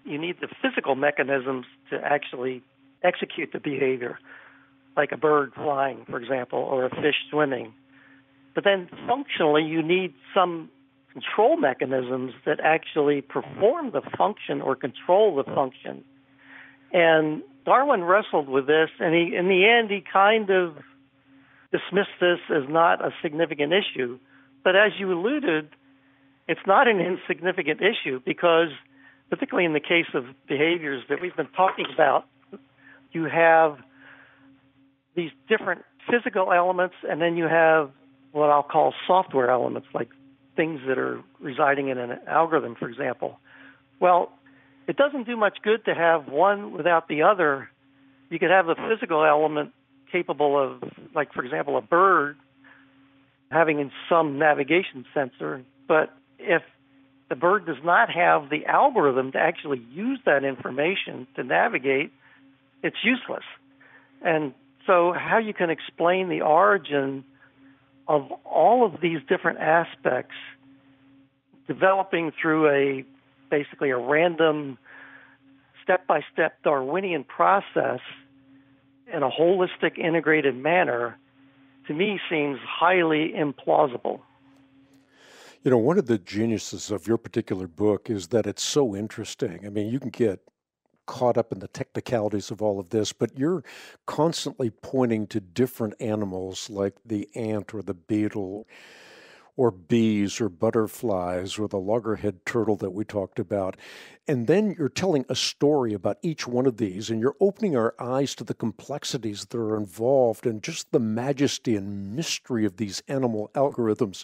You need the physical mechanisms to actually execute the behavior, like a bird flying, for example, or a fish swimming. But then functionally, you need some control mechanisms that actually perform the function or control the function. And Darwin wrestled with this, and in the end, he kind of dismissed this as not a significant issue. But as you alluded, it's not an insignificant issue because, particularly in the case of behaviors that we've been talking about, you have these different physical elements, and then you have what I'll call software elements, like things that are residing in an algorithm, for example. Well, it doesn't do much good to have one without the other. You could have the physical element capable of, like, for example, a bird having in some navigation sensor, but if the bird does not have the algorithm to actually use that information to navigate, it's useless. And so how you can explain the origin of all of these different aspects developing through basically a random step-by-step Darwinian process in a holistic, integrated manner, to me seems highly implausible. You know, one of the geniuses of your particular book is that it's so interesting. I mean, you can get caught up in the technicalities of all of this, but you're constantly pointing to different animals like the ant or the beetle or bees or butterflies or the loggerhead turtle that we talked about. And then you're telling a story about each one of these, and you're opening our eyes to the complexities that are involved and just the majesty and mystery of these animal algorithms.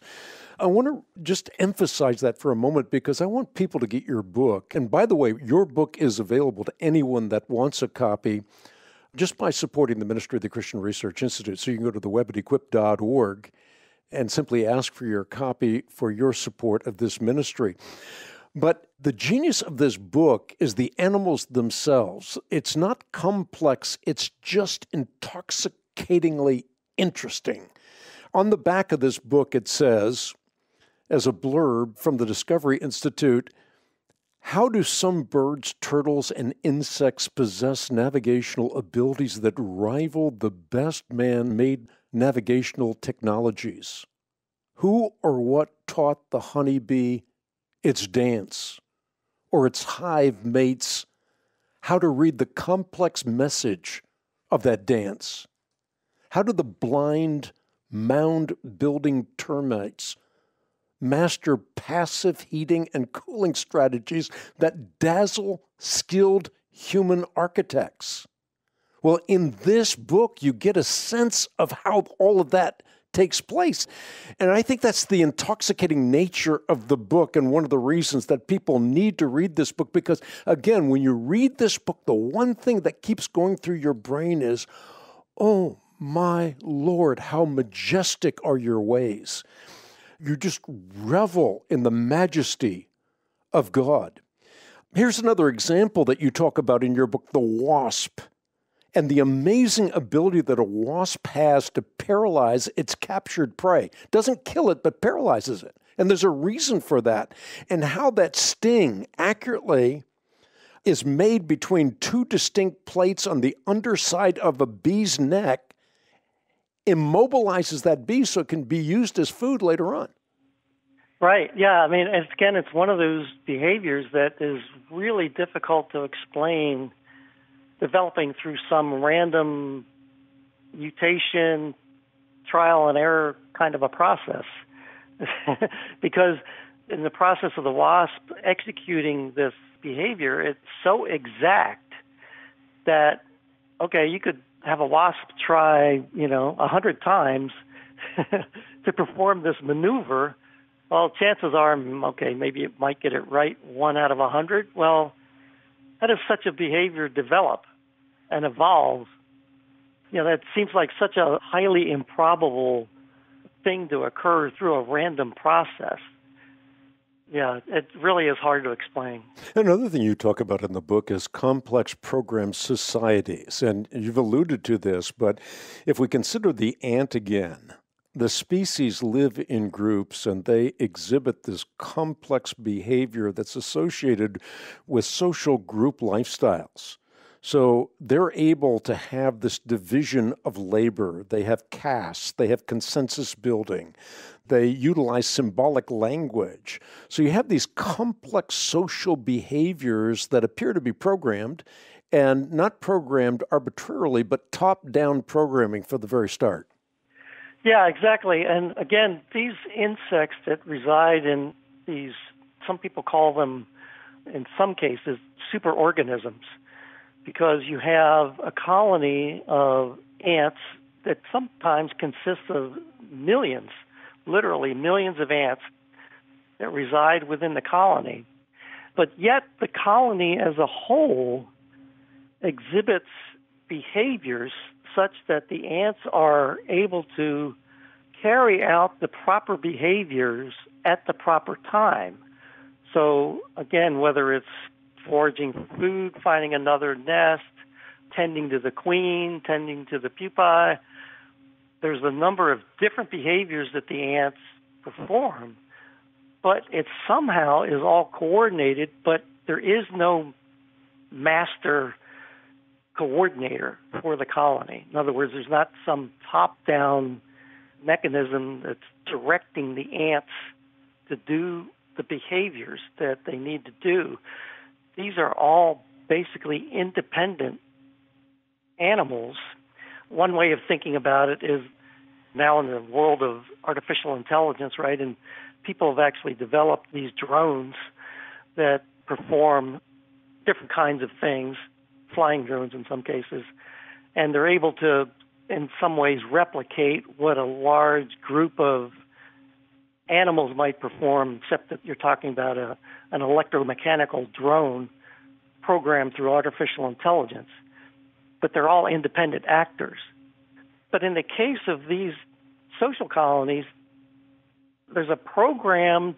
I want to just emphasize that for a moment because I want people to get your book. And by the way, your book is available to anyone that wants a copy just by supporting the Ministry of the Christian Research Institute. So you can go to the web at equip.org and simply ask for your copy for your support of this ministry. But the genius of this book is the animals themselves. It's not complex, it's just intoxicatingly interesting. On the back of this book, it says, as a blurb from the Discovery Institute, how do some birds, turtles, and insects possess navigational abilities that rival the best man-made navigational technologies? Who or what taught the honeybee its dance, or its hive mates how to read the complex message of that dance? How do the blind mound-building termites master passive heating and cooling strategies that dazzle skilled human architects? Well, in this book, you get a sense of how all of that takes place. And I think that's the intoxicating nature of the book and one of the reasons that people need to read this book, because, again, when you read this book, the one thing that keeps going through your brain is, oh, my Lord, how majestic are your ways. You just revel in the majesty of God. Here's another example that you talk about in your book, the wasp, and the amazing ability that a wasp has to paralyze its captured prey. Doesn't kill it, but paralyzes it. And there's a reason for that. And how that sting accurately is made between two distinct plates on the underside of a bee's neck, immobilizes that bee so it can be used as food later on. Right, yeah. I mean, it's one of those behaviors that is really difficult to explain, developing through some random mutation, trial and error kind of a process. Because in the process of the wasp executing this behavior, it's so exact that, okay, you could have a wasp try, 100 times to perform this maneuver. Well, chances are, okay, maybe it might get it right 1 out of 100. Well, how does such a behavior develop and evolve? That seems like such a highly improbable thing to occur through a random process. Yeah, it really is hard to explain. Another thing you talk about in the book is complex programmed societies. And you've alluded to this, but if we consider the ant again, the species live in groups and they exhibit this complex behavior that's associated with social group lifestyles. So they're able to have this division of labor. They have castes. They have consensus building. They utilize symbolic language. So you have these complex social behaviors that appear to be programmed, and not programmed arbitrarily, but top-down programming for the very start. Yeah, exactly. And again, these insects that reside in these, some people call them, in some cases, superorganisms, because you have a colony of ants that sometimes consists of millions, literally millions of ants that reside within the colony. But yet the colony as a whole exhibits behaviors such that the ants are able to carry out the proper behaviors at the proper time. So again, whether it's foraging for food, finding another nest, tending to the queen, tending to the pupae, there's a number of different behaviors that the ants perform, but it somehow is all coordinated, but there is no master coordinator for the colony. In other words, there's not some top-down mechanism that's directing the ants to do the behaviors that they need to do. These are all basically independent animals. One way of thinking about it is now in the world of artificial intelligence, right, and people have actually developed these drones that perform different kinds of things, flying drones in some cases, and they're able to, in some ways, replicate what a large group of animals might perform, except that you're talking about an electromechanical drone programmed through artificial intelligence. But they're all independent actors. But in the case of these social colonies, there's a programmed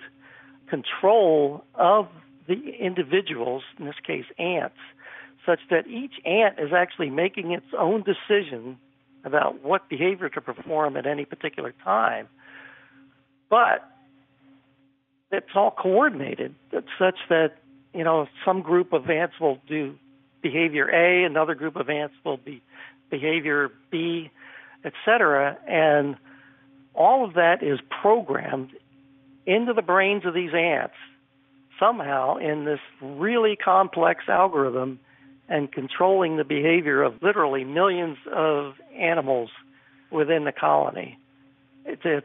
control of the individuals, in this case ants, such that each ant is actually making its own decision about what behavior to perform at any particular time. But it's all coordinated. It's such that, you know, some group of ants will do behavior A, another group of ants will be behavior B, etc. And all of that is programmed into the brains of these ants somehow in this really complex algorithm and controlling the behavior of literally millions of animals within the colony. Again,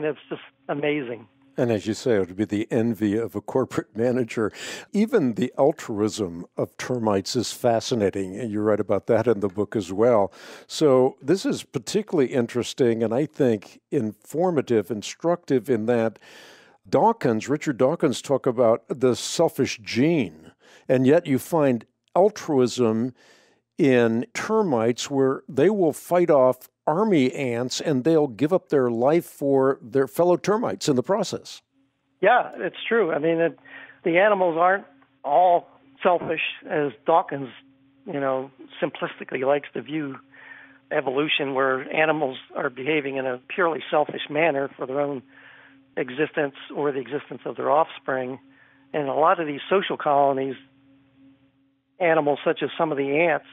it's just amazing. And as you say, it would be the envy of a corporate manager. Even the altruism of termites is fascinating, and you write about that in the book as well. So this is particularly interesting and I think informative, instructive in that Richard Dawkins talk about the selfish gene, and yet you find altruism in termites where they will fight off army ants and they'll give up their life for their fellow termites in the process. Yeah, it's true. I mean, the animals aren't all selfish as Dawkins, simplistically likes to view evolution, where animals are behaving in a purely selfish manner for their own existence or the existence of their offspring. And a lot of these social colonies, animals such as some of the ants,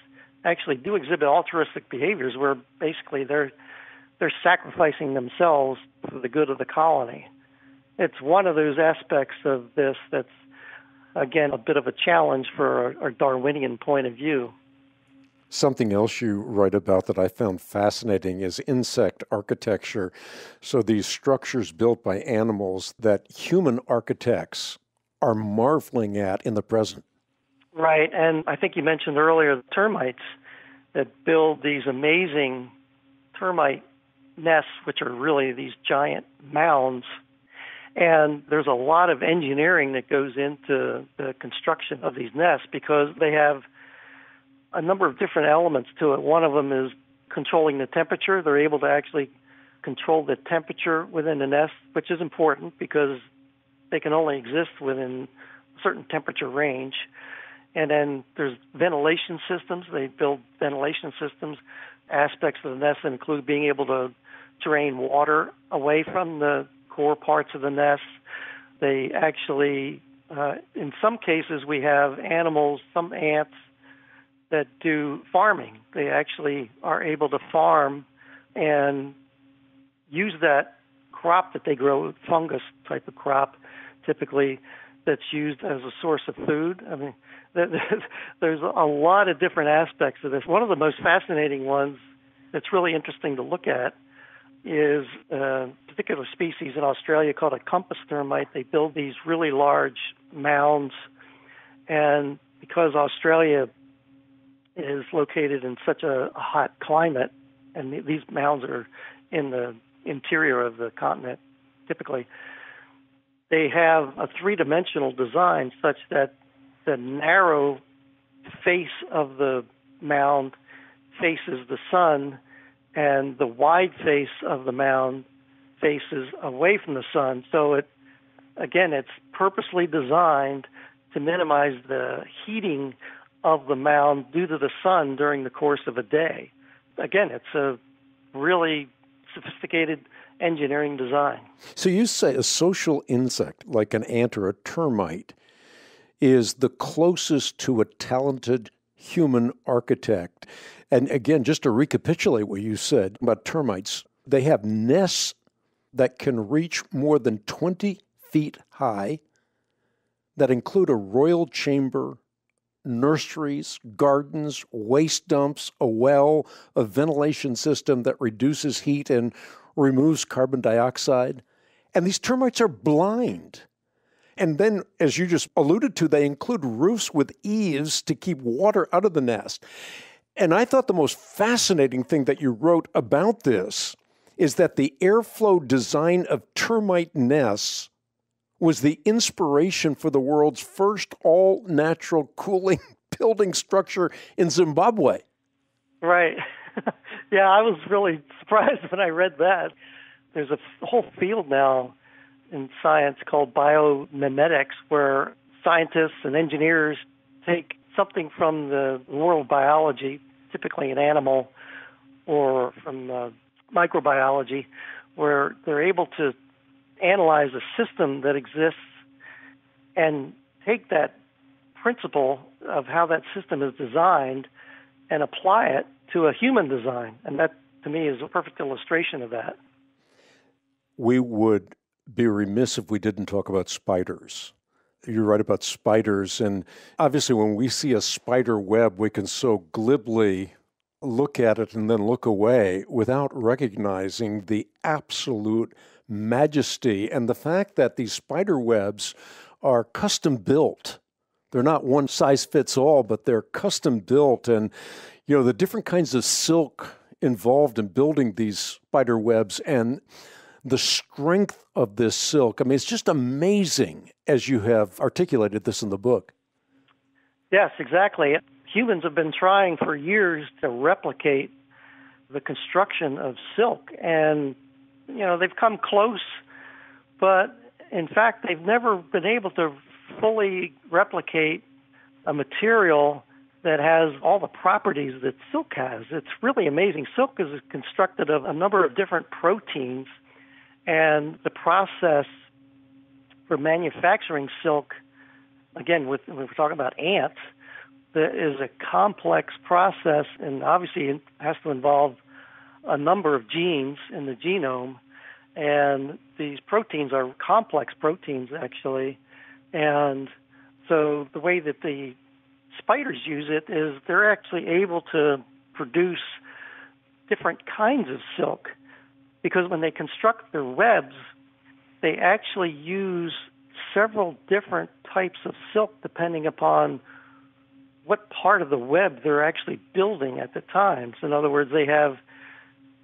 actually do exhibit altruistic behaviors where basically they're sacrificing themselves for the good of the colony. It's one of those aspects of this that's, again, a bit of a challenge for our Darwinian point of view. Something else you write about that I found fascinating is insect architecture. So these structures built by animals that human architects are marveling at in the present. Right, and I think you mentioned earlier the termites that build these amazing termite nests, which are really these giant mounds. And there's a lot of engineering that goes into the construction of these nests because they have a number of different elements to it. One of them is controlling the temperature. They're able to actually control the temperature within the nest, which is important because they can only exist within a certain temperature range. And then there's ventilation systems. They build ventilation systems, aspects of the nest that include being able to drain water away from the core parts of the nest. They actually, in some cases, we have animals, some ants, that do farming. They actually are able to farm and use that crop that they grow, fungus type of crop, typically, that's used as a source of food. I mean, there's a lot of different aspects of this. One of the most fascinating ones that's really interesting to look at is a particular species in Australia called a compass termite. They build these really large mounds, and because Australia is located in such a hot climate, and these mounds are in the interior of the continent typically, they have a three-dimensional design such that the narrow face of the mound faces the sun, and the wide face of the mound faces away from the sun. So it's purposely designed to minimize the heating of the mound due to the sun during the course of a day. Again, it's a really sophisticated engineering design. So you say a social insect, like an ant or a termite, is the closest to a talented human architect. And again, just to recapitulate what you said about termites, they have nests that can reach more than 20 feet high, that include a royal chamber, nurseries, gardens, waste dumps, a well, a ventilation system that reduces heat and removes carbon dioxide. And these termites are blind. And then, as you just alluded to, they include roofs with eaves to keep water out of the nest. And I thought the most fascinating thing that you wrote about this is that the airflow design of termite nests was the inspiration for the world's first all-natural cooling building structure in Zimbabwe. Right. Yeah, I was really surprised when I read that. There's a whole field now in science called biomimetics, where scientists and engineers take something from the world of biology, typically an animal, or from microbiology, where they're able to analyze a system that exists and take that principle of how that system is designed and apply it to a human design. And that, to me, is a perfect illustration of that. We would be remiss if we didn't talk about spiders. You're right about spiders, and obviously when we see a spider web, we can so glibly look at it and then look away without recognizing the absolute majesty and the fact that these spider webs are custom built. They're not one size fits all, but they're custom built. And, the different kinds of silk involved in building these spider webs and the strength of this silk. I mean, it's just amazing as you have articulated this in the book. Yes, exactly. Humans have been trying for years to replicate the construction of silk, and they've come close, but in fact, they've never been able to fully replicate a material that has all the properties that silk has. It's really amazing. Silk is constructed of a number of different proteins, and the process for manufacturing silk, again, when we're talking about ants, that is a complex process, and obviously it has to involve a number of genes in the genome. And these proteins are complex proteins, actually. And so the way that the spiders use it is they're actually able to produce different kinds of silk, because when they construct their webs, they actually use several different types of silk depending upon what part of the web they're actually building at the time. So in other words, they have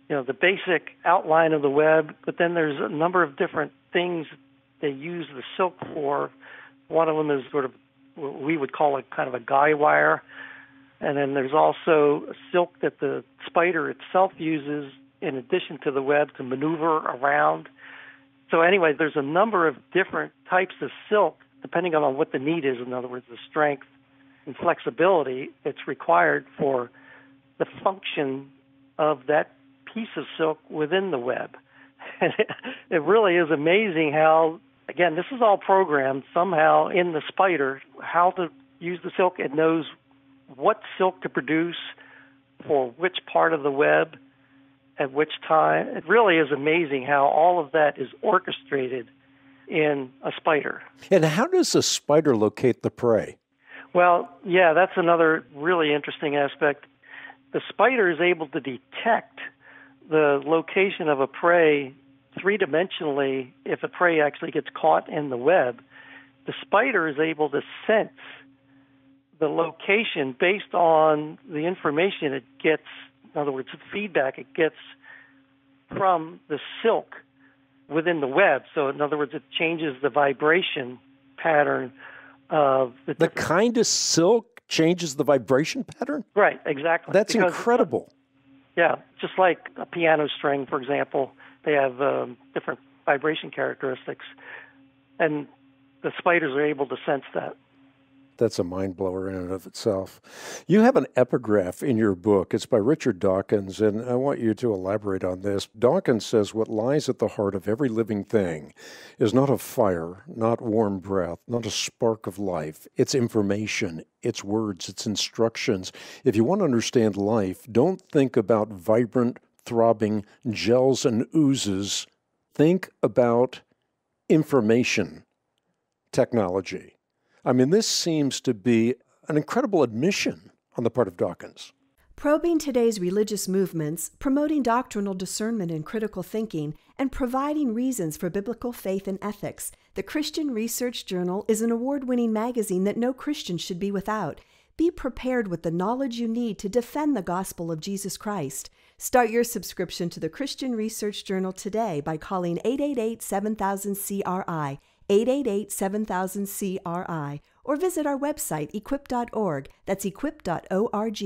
the basic outline of the web, but then there's a number of different things they use the silk for. One of them is sort of what we would call a kind of a guy wire. And then there's also silk that the spider itself uses in addition to the web to maneuver around. So anyway, there's a number of different types of silk, depending on what the need is. In other words, the strength and flexibility that's required for the function of that piece of silk within the web. And it really is amazing how, again, this is all programmed somehow in the spider, how to use the silk. It knows what silk to produce for which part of the web at which time. It really is amazing how all of that is orchestrated in a spider. And how does a spider locate the prey? Well, yeah, that's another really interesting aspect. The spider is able to detect the location of a prey three-dimensionally if a prey actually gets caught in the web. The spider is able to sense the location based on the information it gets, in other words, the feedback it gets from the silk within the web. So, in other words, it changes the vibration pattern of the kind of silk changes the vibration pattern? Right, exactly. That's incredible. Yeah, just like a piano string, for example, they have different vibration characteristics, and the spiders are able to sense that. That's a mind blower in and of itself. You have an epigraph in your book. It's by Richard Dawkins, and I want you to elaborate on this. Dawkins says, what lies at the heart of every living thing is not a fire, not warm breath, not a spark of life. It's information, it's words, it's instructions. If you want to understand life, don't think about vibrant, throbbing gels and oozes. Think about information technology. I mean, this seems to be an incredible admission on the part of Dawkins. Probing today's religious movements, promoting doctrinal discernment and critical thinking, and providing reasons for biblical faith and ethics, the Christian Research Journal is an award-winning magazine that no Christian should be without. Be prepared with the knowledge you need to defend the gospel of Jesus Christ. Start your subscription to the Christian Research Journal today by calling 888-7000-CRI, 888-7000-CRI, or visit our website, equip.org. That's equip.org.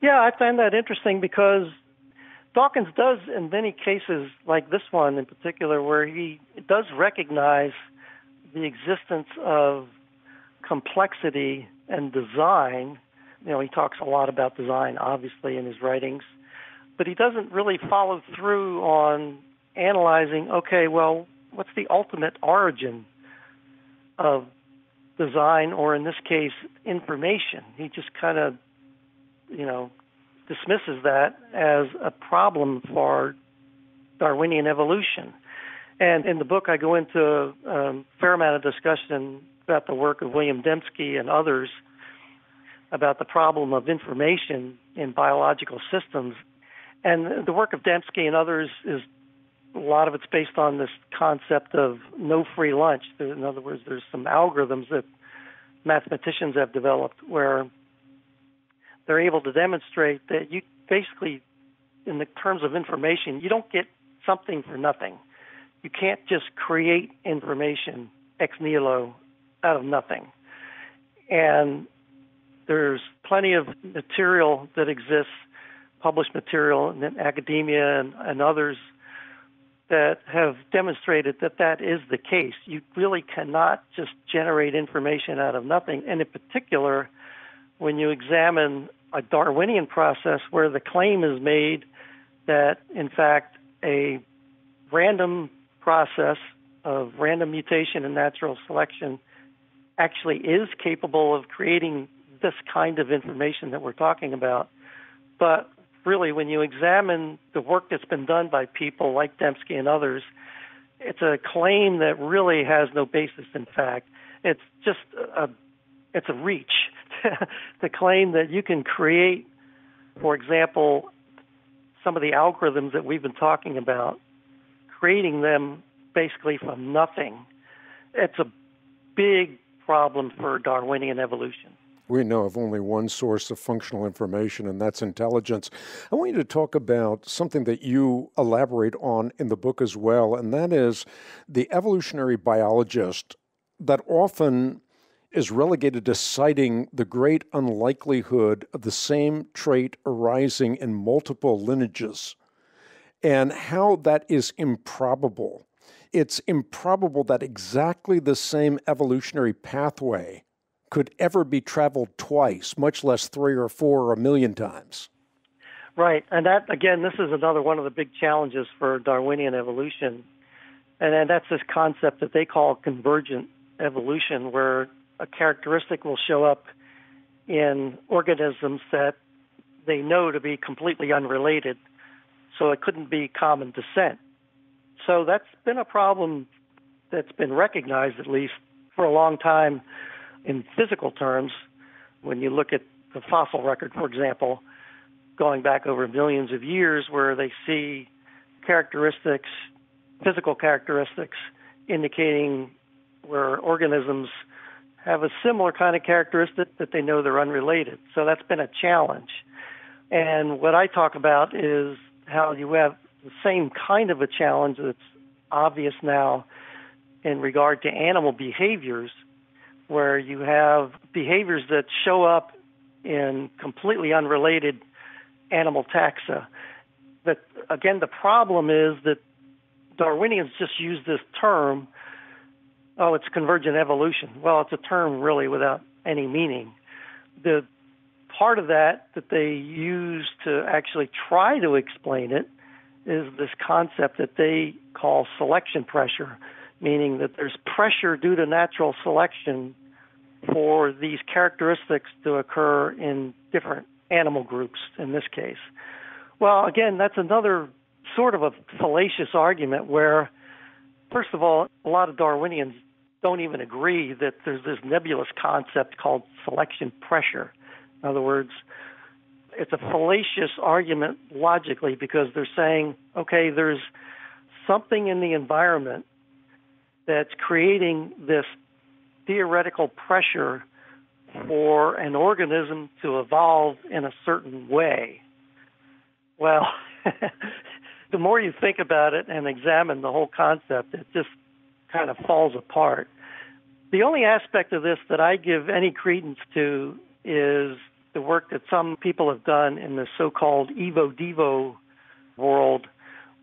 Yeah, I find that interesting because Dawkins does, in many cases, like this one in particular, where he does recognize the existence of complexity and design. You know, he talks a lot about design, obviously, in his writings, but he doesn't really follow through on analyzing, okay, well, what's the ultimate origin of design, or in this case, information? He just kind of, dismisses that as a problem for Darwinian evolution. And in the book, I go into a fair amount of discussion about the work of William Dembski and others about the problem of information in biological systems. And the work of Dembski and others is, a lot of it's based on this concept of no free lunch. In other words, there's some algorithms that mathematicians have developed where they're able to demonstrate that you basically, in the terms of information, you don't get something for nothing. You can't just create information ex nihilo out of nothing. And there's plenty of material that exists, published material in academia and others, that have demonstrated that that is the case. You really cannot just generate information out of nothing. And in particular, when you examine a Darwinian process where the claim is made that, in fact, a random process of random mutation and natural selection actually is capable of creating this kind of information that we're talking about. But really, when you examine the work that's been done by people like Dembski and others, it's a claim that really has no basis in fact. It's just it's a reach to claim that you can create, for example, some of the algorithms that we've been talking about, creating them basically from nothing. It's a big problem for Darwinian evolution. We know of only one source of functional information, and that's intelligence. I want you to talk about something that you elaborate on in the book as well, and that is the evolutionary biologist that often is relegated to citing the great unlikelihood of the same trait arising in multiple lineages. and how that is improbable. It's improbable that exactly the same evolutionary pathway could ever be traveled twice, much less 3 or 4 or 1,000,000 times. Right. And that, again, this is another one of the big challenges for Darwinian evolution. And that's this concept that they call convergent evolution, where a characteristic will show up in organisms that they know to be completely unrelated, so it couldn't be common descent. So that's been a problem that's been recognized, at least for a long time in physical terms. When you look at the fossil record, for example, going back over millions of years, where they see characteristics, physical characteristics, indicating where organisms have a similar kind of characteristic that they know they're unrelated. So that's been a challenge. And what I talk about is how you have the same kind of a challenge that's obvious now in regard to animal behaviors, where you have behaviors that show up in completely unrelated animal taxa. But again, the problem is that Darwinians just use this term, oh, it's convergent evolution. Well, it's a term really without any meaning. The part of that they use to actually try to explain it is this concept that they call selection pressure, meaning that there's pressure due to natural selection for these characteristics to occur in different animal groups in this case. Well, again, that's another sort of a fallacious argument where, first of all, a lot of Darwinians don't even agree that there's this nebulous concept called selection pressure. In other words, it's a fallacious argument logically, because they're saying, okay, there's something in the environment that's creating this theoretical pressure for an organism to evolve in a certain way. Well, the more you think about it and examine the whole concept, it just kind of falls apart. The only aspect of this that I give any credence to is the work that some people have done in the so-called evo-devo world,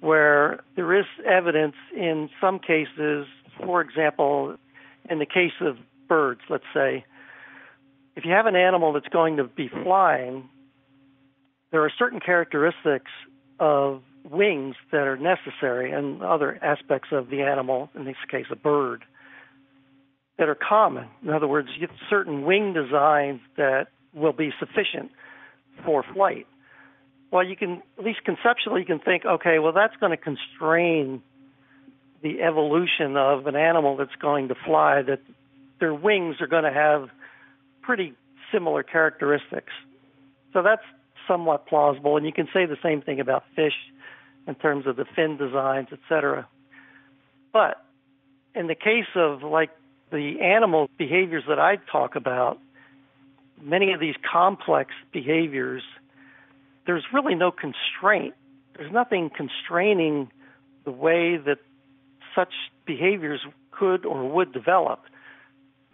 where there is evidence in some cases, for example, in the case of birds, let's say, if you have an animal that's going to be flying, there are certain characteristics of wings that are necessary, and other aspects of the animal, in this case a bird, that are common. In other words, you have certain wing designs that will be sufficient for flight. Well, you can, at least conceptually, you can think, okay, well, that's going to constrain the evolution of an animal that's going to fly, that their wings are going to have pretty similar characteristics. So that's somewhat plausible, and you can say the same thing about fish in terms of the fin designs, etc. But in the case of like the animal behaviors that I talk about, many of these complex behaviors, there's really no constraint. There's nothing constraining the way that such behaviors could or would develop.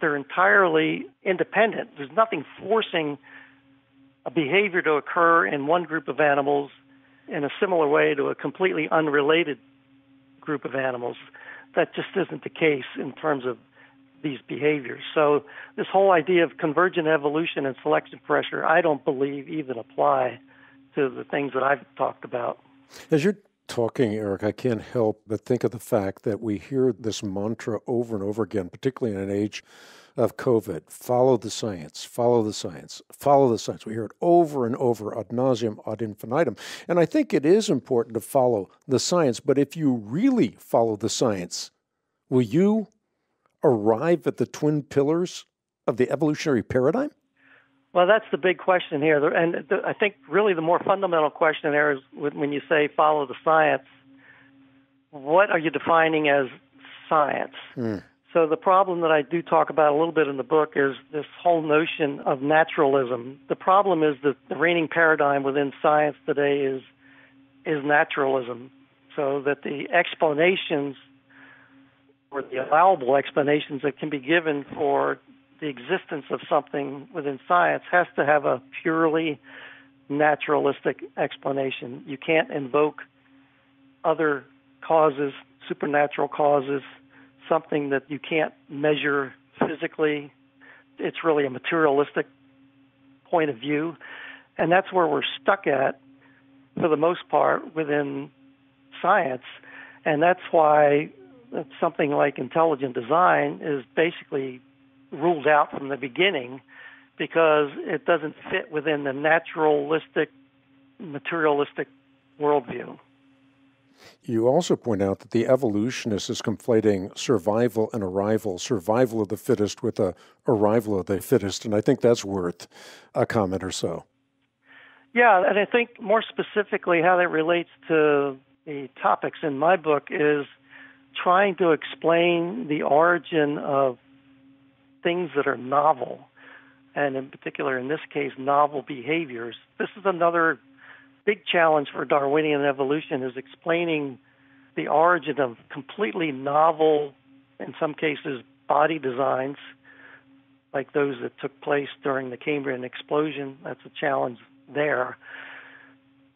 They're entirely independent. There's nothing forcing a behavior to occur in one group of animals in a similar way to a completely unrelated group of animals. That just isn't the case in terms of these behaviors. So this whole idea of convergent evolution and selection pressure, I don't believe even apply to the things that I've talked about. As you're talking, Eric, I can't help but think of the fact that we hear this mantra over and over again, particularly in an age of COVID: follow the science, follow the science, follow the science. We hear it over and over, ad nauseum, ad infinitum. And I think it is important to follow the science, but if you really follow the science, will you arrive at the twin pillars of the evolutionary paradigm? Well, that's the big question here. And I think really the more fundamental question there is when you say follow the science, what are you defining as science? So the problem that I do talk about a little bit in the book is this whole notion of naturalism. The problem is that the reigning paradigm within science today is naturalism, so that the explanations or the allowable explanations that can be given for the existence of something within science has to have a purely naturalistic explanation. You can't invoke other causes, supernatural causes, something that you can't measure physically. It's really a materialistic point of view. And that's where we're stuck at, for the most part, within science. And that's why something like intelligent design is basically ruled out from the beginning, because it doesn't fit within the naturalistic, materialistic worldview. You also point out that the evolutionist is conflating survival and arrival, survival of the fittest with a arrival of the fittest, and I think that's worth a comment or so. Yeah, and I think more specifically how that relates to the topics in my book is trying to explain the origin of things that are novel, and in particular, in this case, novel behaviors. This is another big challenge for Darwinian evolution, is explaining the origin of completely novel, in some cases, body designs, like those that took place during the Cambrian explosion. That's a challenge there.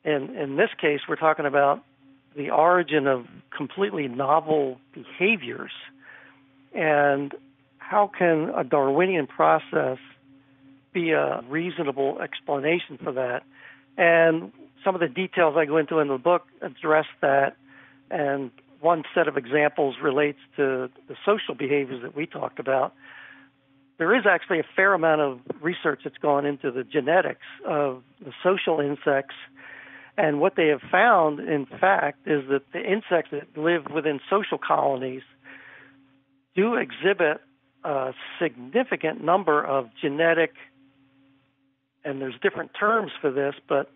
And in this case, we're talking about the origin of completely novel behaviors. And how can a Darwinian process be a reasonable explanation for that? And some of the details I go into in the book address that, and one set of examples relates to the social behaviors that we talked about. There is actually a fair amount of research that's gone into the genetics of the social insects, and what they have found, in fact, is that the insects that live within social colonies do exhibit a significant number of genetic, and there's different terms for this, but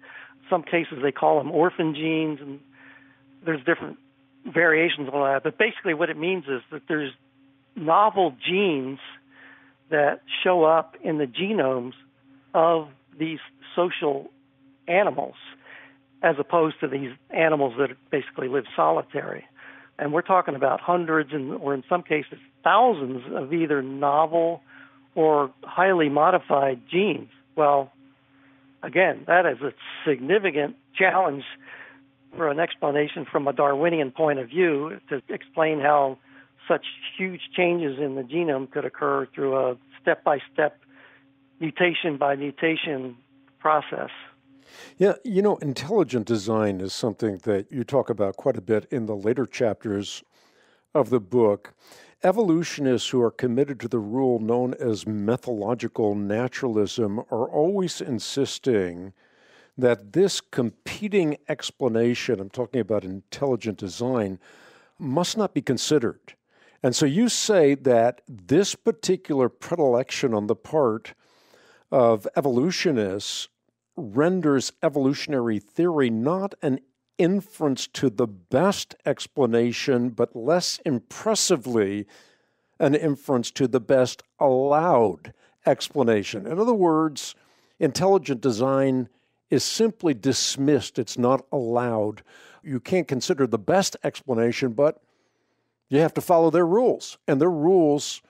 some cases they call them orphan genes, and there's different variations on that. But basically what it means is that there's novel genes that show up in the genomes of these social animals, as opposed to these animals that basically live solitary. And we're talking about hundreds or in some cases thousands of either novel or highly modified genes. Well, again, that is a significant challenge for an explanation from a Darwinian point of view, to explain how such huge changes in the genome could occur through a step-by-step, mutation-by-mutation process. Yeah, intelligent design is something that you talk about quite a bit in the later chapters of the book. Evolutionists who are committed to the rule known as methodological naturalism are always insisting that this competing explanation, I'm talking about intelligent design, must not be considered. And so you say that this particular predilection on the part of evolutionists renders evolutionary theory not an inference to the best explanation, but less impressively, an inference to the best allowed explanation. In other words, intelligent design is simply dismissed. It's not allowed. You can't consider the best explanation, but you have to follow their rules. And their rules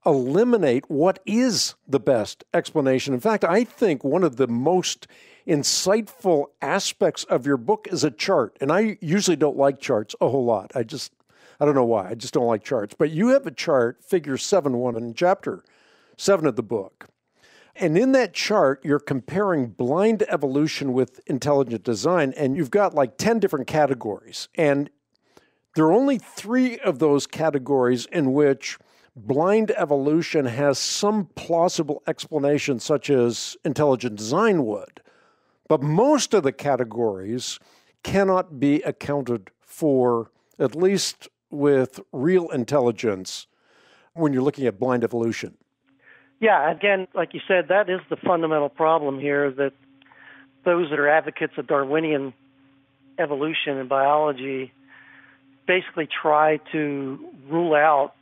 eliminate what is the best explanation. In fact, I think one of the most insightful aspects of your book is a chart. And I usually don't like charts a whole lot. I don't know why. I just don't like charts. But you have a chart, figure 7.1, in chapter 7 of the book. And in that chart, you're comparing blind evolution with intelligent design, and you've got like 10 different categories. And there are only 3 of those categories in which blind evolution has some plausible explanation, such as intelligent design would. But most of the categories cannot be accounted for, at least with real intelligence, when you're looking at blind evolution. Yeah, again, like you said, that is the fundamental problem here, that those that are advocates of Darwinian evolution and biology basically try to rule out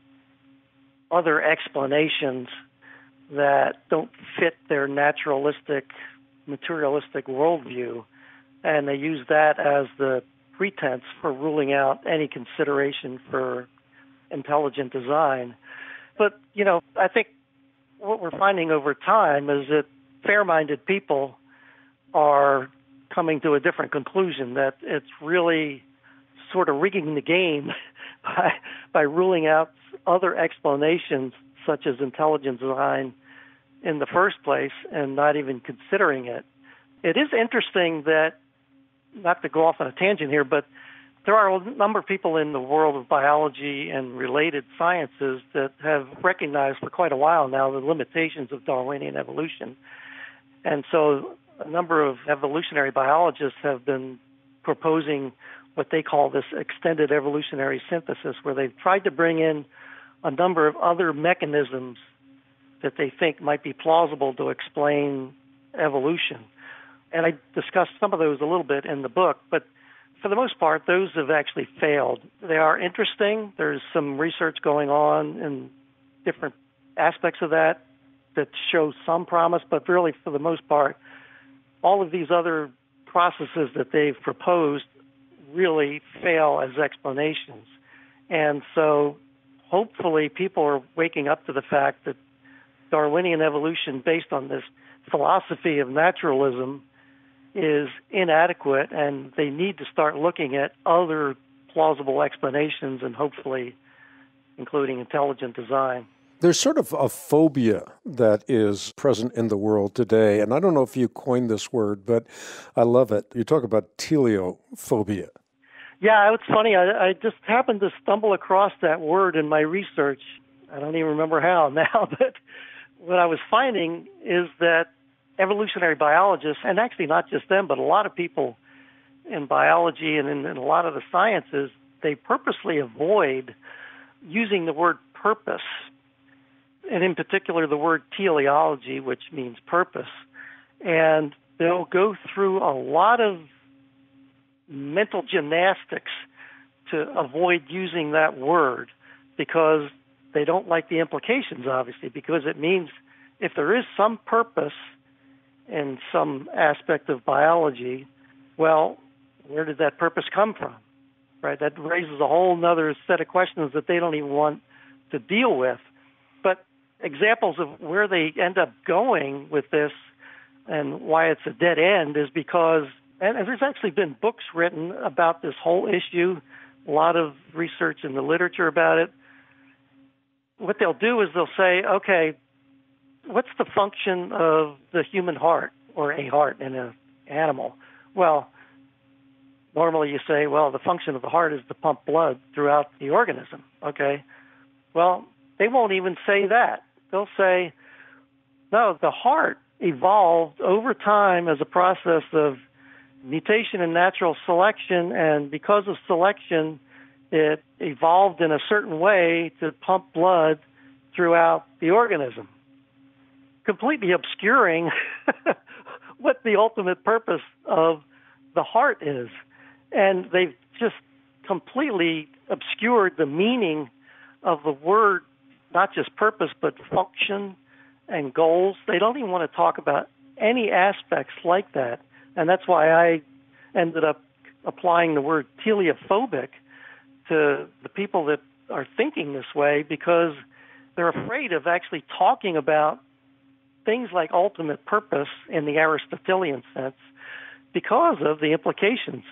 other explanations that don't fit their naturalistic, materialistic worldview, and they use that as the pretense for ruling out any consideration for intelligent design. But, I think what we're finding over time is that fair-minded people are coming to a different conclusion, that it's really sort of rigging the game by ruling out other explanations, such as intelligent design, in the first place and not even considering it. It is interesting that, not to go off on a tangent here, but there are a number of people in the world of biology and related sciences that have recognized for quite a while now the limitations of Darwinian evolution. And so a number of evolutionary biologists have been proposing what they call this extended evolutionary synthesis, where they've tried to bring in a number of other mechanisms that they think might be plausible to explain evolution. And I discussed some of those a little bit in the book, but for the most part, those have actually failed. They are interesting. There's some research going on in different aspects of that show some promise, but really, for the most part, all of these other processes that they've proposed really fail as explanations. And so hopefully people are waking up to the fact that Darwinian evolution, based on this philosophy of naturalism, is inadequate, and they need to start looking at other plausible explanations, and hopefully including intelligent design. There's sort of a phobia that is present in the world today, and I don't know if you coined this word, but I love it. You talk about teleophobia. Yeah, it's funny. I just happened to stumble across that word in my research. I don't even remember how now, but what I was finding is that evolutionary biologists, and actually not just them, but a lot of people in biology and in a lot of the sciences, they purposely avoid using the word purpose, and in particular the word teleology, which means purpose. And they'll go through a lot of mental gymnastics to avoid using that word because they don't like the implications, obviously, because it means if there is some purpose in some aspect of biology, well, where did that purpose come from? Right? That raises a whole other set of questions that they don't even want to deal with. But examples of where they end up going with this and why it's a dead end is because, and there's actually been books written about this whole issue, a lot of research in the literature about it. What they'll do is they'll say, okay, what's the function of the human heart or a heart in an animal? Well, normally you say, well, the function of the heart is to pump blood throughout the organism. Okay. Well, they won't even say that. They'll say, no, the heart evolved over time as a process of mutation and natural selection, and because of selection, it evolved in a certain way to pump blood throughout the organism, completely obscuring what the ultimate purpose of the heart is. And they've just completely obscured the meaning of the word, not just purpose, but function and goals. They don't even want to talk about any aspects like that. And that's why I ended up applying the word teleophobic to the people that are thinking this way, because they're afraid of actually talking about things like ultimate purpose in the Aristotelian sense because of the implications.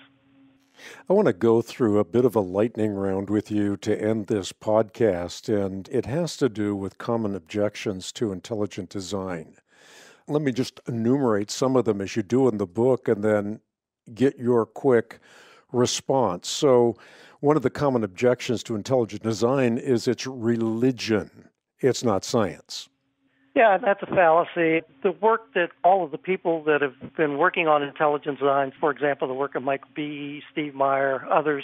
I want to go through a bit of a lightning round with you to end this podcast, and it has to do with common objections to intelligent design. Let me just enumerate some of them as you do in the book and then get your quick response. So one of the common objections to intelligent design is it's religion. It's not science. Yeah, that's a fallacy. The work that all of the people that have been working on intelligent design, for example, the work of Michael B., Steve Meyer, others,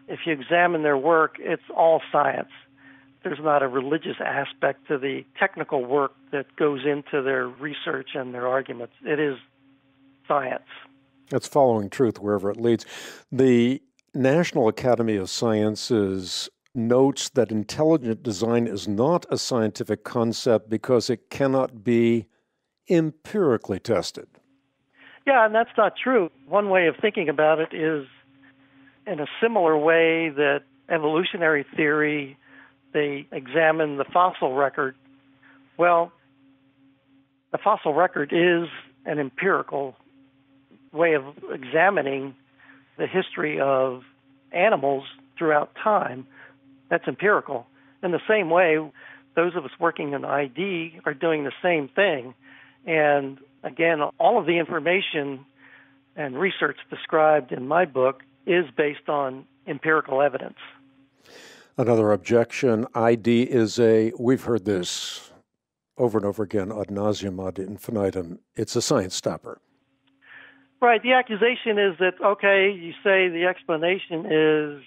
if you examine their work, it's all science. There's not a religious aspect to the technical work that goes into their research and their arguments. It is science. It's following truth wherever it leads. The National Academy of Sciences notes that intelligent design is not a scientific concept because it cannot be empirically tested. Yeah, and that's not true. One way of thinking about it is in a similar way that evolutionary theory, they examine the fossil record. Well, the fossil record is an empirical way of examining the history of animals throughout time. That's empirical. In the same way, those of us working in ID are doing the same thing. And again, all of the information and research described in my book is based on empirical evidence. Another objection, ID is we've heard this over and over again, ad nauseum, ad infinitum. It's a science stopper. Right. The accusation is that, okay, you say the explanation is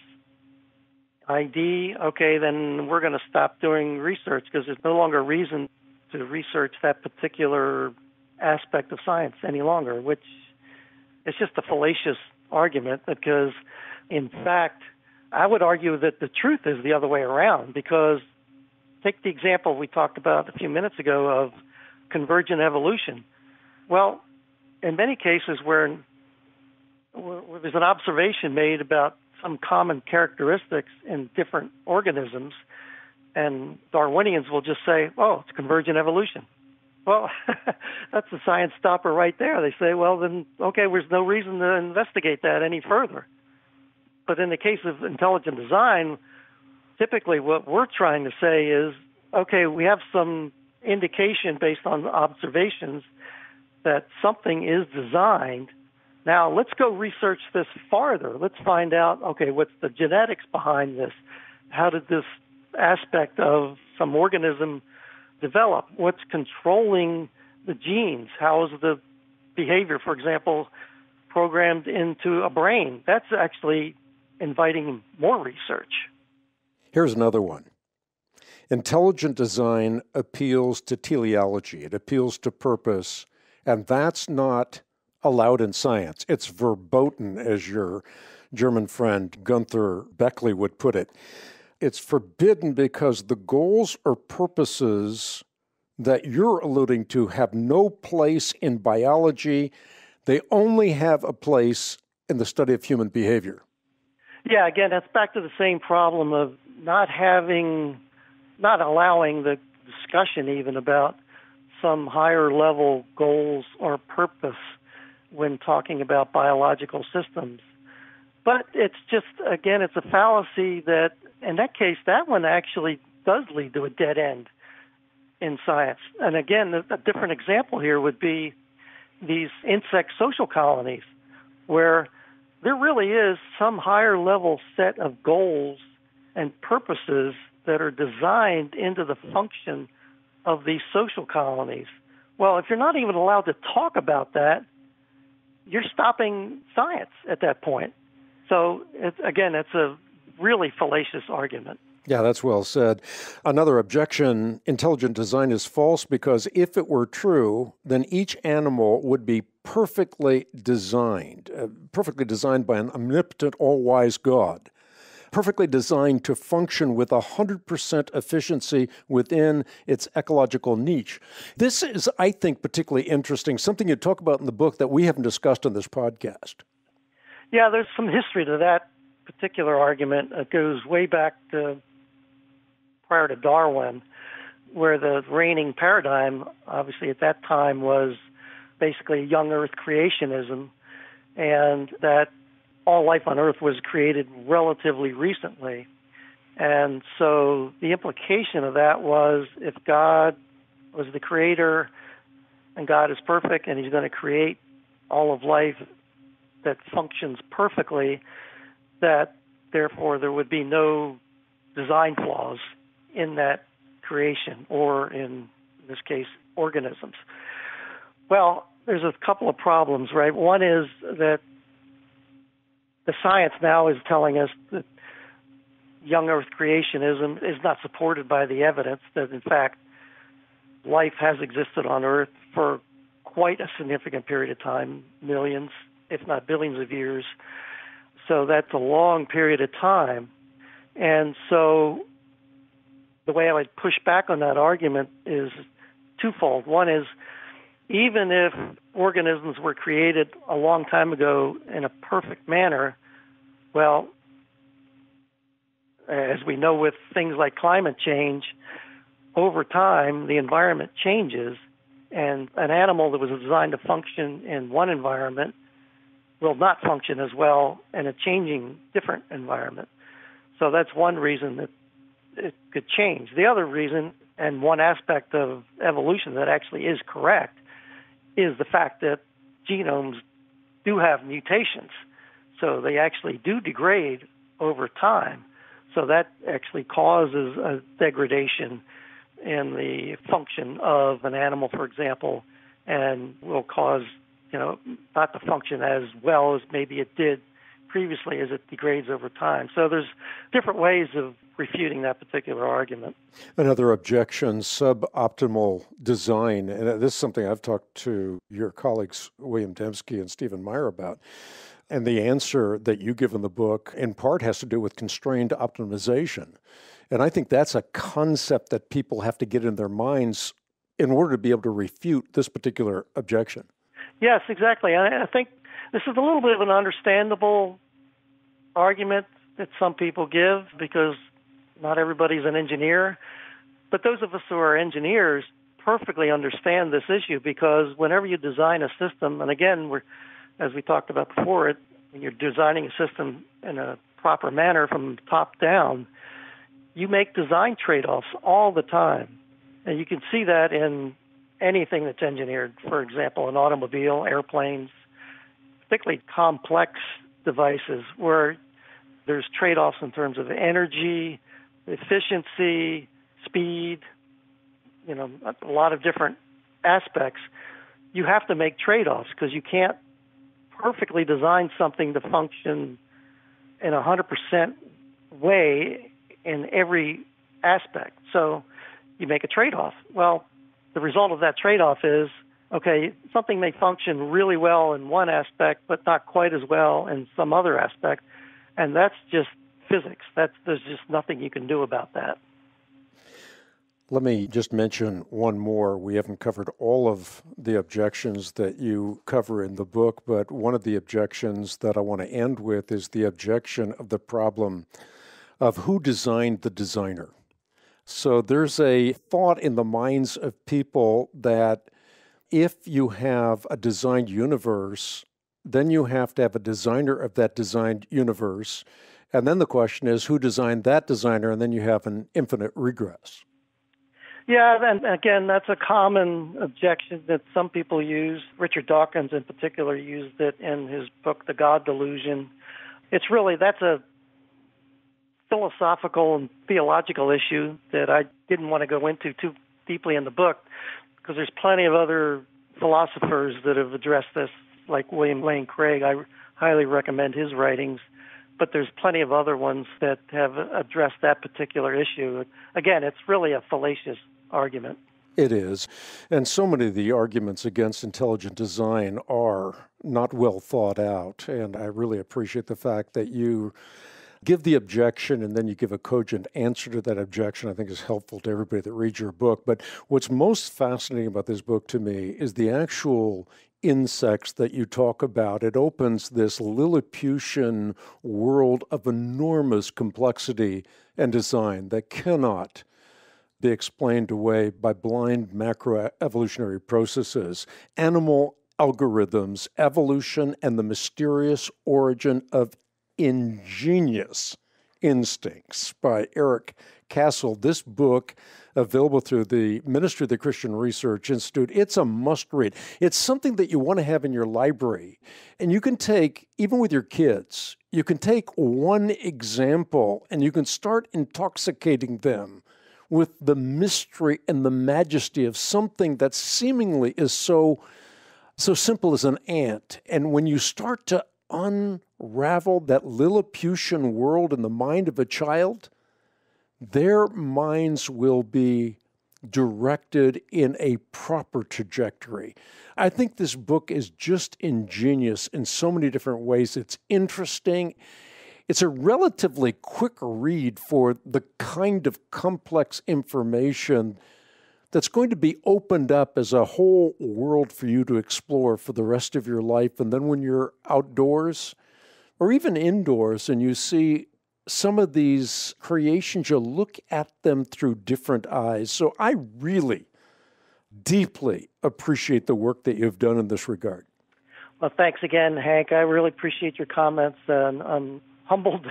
ID, okay, then we're going to stop doing research because there's no longer reason to research that particular aspect of science any longer, which is just a fallacious argument because, in fact, I would argue that the truth is the other way around because take the example we talked about a few minutes ago of convergent evolution. Well, in many cases where there's an observation made about some common characteristics in different organisms, and Darwinians will just say, oh, it's convergent evolution. Well, that's a science stopper right there. They say, well, then, okay, there's no reason to investigate that any further. But in the case of intelligent design, typically what we're trying to say is, okay, we have some indication based on observations that something is designed. Now, let's go research this farther. Let's find out, okay, what's the genetics behind this? How did this aspect of some organism develop? What's controlling the genes? How is the behavior, for example, programmed into a brain? That's actually inviting more research. Here's another one. Intelligent design appeals to teleology. It appeals to purpose, and that's not allowed in science. It's verboten, as your German friend Gunther Beckley would put it. It's forbidden because the goals or purposes that you're alluding to have no place in biology. They only have a place in the study of human behavior. Yeah, again, that's back to the same problem of not allowing the discussion even about some higher level goals or purpose when talking about biological systems. But it's just, again, it's a fallacy that, in that case, that one actually does lead to a dead end in science. And again, a different example here would be these insect social colonies, where there really is some higher level set of goals and purposes that are designed into the function of these social colonies. Well, if you're not even allowed to talk about that, you're stopping science at that point. So, it's a really fallacious argument. Yeah, that's well said. Another objection, intelligent design is false because if it were true, then each animal would be perfectly designed by an omnipotent, all-wise God, perfectly designed to function with 100% efficiency within its ecological niche. This is, I think, particularly interesting, something you talk about in the book that we haven't discussed on this podcast. Yeah, there's some history to that particular argument. It goes way back to prior to Darwin, where the reigning paradigm, obviously at that time, was basically young Earth creationism, and that all life on Earth was created relatively recently. And so the implication of that was if God was the creator and God is perfect and he's going to create all of life that functions perfectly, that therefore there would be no design flaws in that creation, or in this case, organisms. Well, there's a couple of problems, right? One is that the science now is telling us that young Earth creationism is not supported by the evidence, that in fact life has existed on Earth for quite a significant period of time, millions, if not billions of years. So that's a long period of time. And so the way I would push back on that argument is twofold. One is, even if organisms were created a long time ago in a perfect manner, well, as we know with things like climate change, over time the environment changes, and an animal that was designed to function in one environment will not function as well in a changing, different environment. So that's one reason that it could change. The other reason, and one aspect of evolution that actually is correct, is the fact that genomes do have mutations. So they actually do degrade over time. So that actually causes a degradation in the function of an animal, for example, and will cause, not to function as well as maybe it did previously as it degrades over time. So there's different ways of refuting that particular argument. Another objection, suboptimal design, and this is something I've talked to your colleagues William Dembski and Stephen Meyer about. And the answer that you give in the book, in part, has to do with constrained optimization. And I think that's a concept that people have to get in their minds in order to be able to refute this particular objection. Yes, exactly. I think this is a little bit of an understandable argument that some people give because not everybody's an engineer. But those of us who are engineers perfectly understand this issue because whenever you design a system, and again, as we talked about before, when you're designing a system in a proper manner from top down, you make design trade-offs all the time. And you can see that in anything that's engineered. For example, an automobile, airplanes, particularly complex devices where there's trade-offs in terms of energy, efficiency, speed, a lot of different aspects. You have to make trade-offs because you can't perfectly design something to function in 100% way in every aspect. So you make a trade-off. Well, the result of that trade-off is, okay, something may function really well in one aspect, but not quite as well in some other aspect. And that's just physics. There's just nothing you can do about that. Let me just mention one more. We haven't covered all of the objections that you cover in the book, but one of the objections that I want to end with is the objection of the problem of who designed the designer. So there's a thought in the minds of people that if you have a designed universe, then you have to have a designer of that designed universe. And then the question is, who designed that designer? And then you have an infinite regress. Yeah, and again, that's a common objection that some people use. Richard Dawkins in particular used it in his book, The God Delusion. That's a philosophical and theological issue that I didn't want to go into too deeply in the book because there's plenty of other philosophers that have addressed this, like William Lane Craig. I highly recommend his writings, but there's plenty of other ones that have addressed that particular issue. Again, it's really a fallacious argument. It is. And so many of the arguments against intelligent design are not well thought out. And I really appreciate the fact that you give the objection and then you give a cogent answer to that objection. I think is helpful to everybody that reads your book. But what's most fascinating about this book to me is the actual insects that you talk about. It opens this Lilliputian world of enormous complexity and design that cannot be explained away by blind macroevolutionary processes, animal algorithms, evolution, and the mysterious origin of ingenious instincts by Eric Cassell. This book, available through the Ministry of the Christian Research Institute, it's a must-read. It's something that you want to have in your library. And you can take, even with your kids, you can take one example and you can start intoxicating them with the mystery and the majesty of something that seemingly is so simple as an ant. And when you start to unravel that Lilliputian world in the mind of a child, their minds will be directed in a proper trajectory. I think this book is just ingenious in so many different ways. It's interesting. It's a relatively quick read for the kind of complex information that's going to be opened up as a whole world for you to explore for the rest of your life. And then when you're outdoors or even indoors and you see some of these creations, you'll look at them through different eyes. So I really deeply appreciate the work that you've done in this regard. Well, thanks again, Hank. I really appreciate your comments, and I'm humbled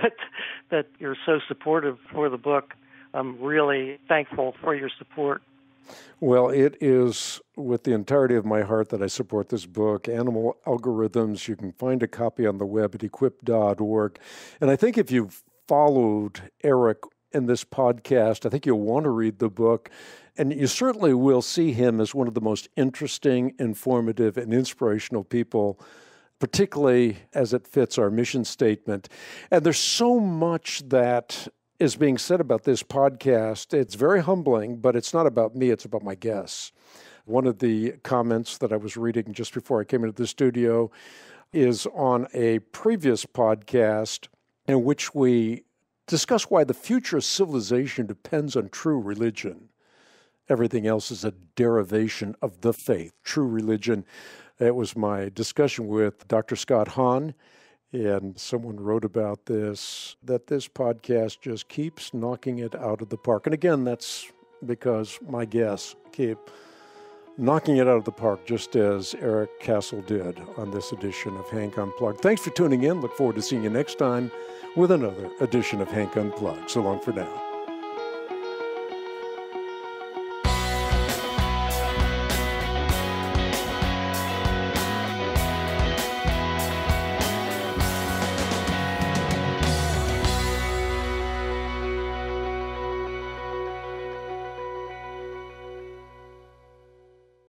that you're so supportive for the book. I'm really thankful for your support. Well, it is with the entirety of my heart that I support this book, Animal Algorithms. You can find a copy on the web at equip.org. And I think if you've followed Eric in this podcast, I think you'll want to read the book. And you certainly will see him as one of the most interesting, informative, and inspirational people, particularly as it fits our mission statement. And there's so much that is being said about this podcast. It's very humbling, but it's not about me, it's about my guests. One of the comments that I was reading just before I came into the studio is on a previous podcast in which we discuss why the future of civilization depends on true religion. Everything else is a derivation of the faith, true religion. It was my discussion with Dr. Scott Hahn, and someone wrote about this, that this podcast just keeps knocking it out of the park. And again, that's because my guests keep knocking it out of the park, just as Eric Cassell did on this edition of Hank Unplugged. Thanks for tuning in. Look forward to seeing you next time with another edition of Hank Unplugged. So long for now.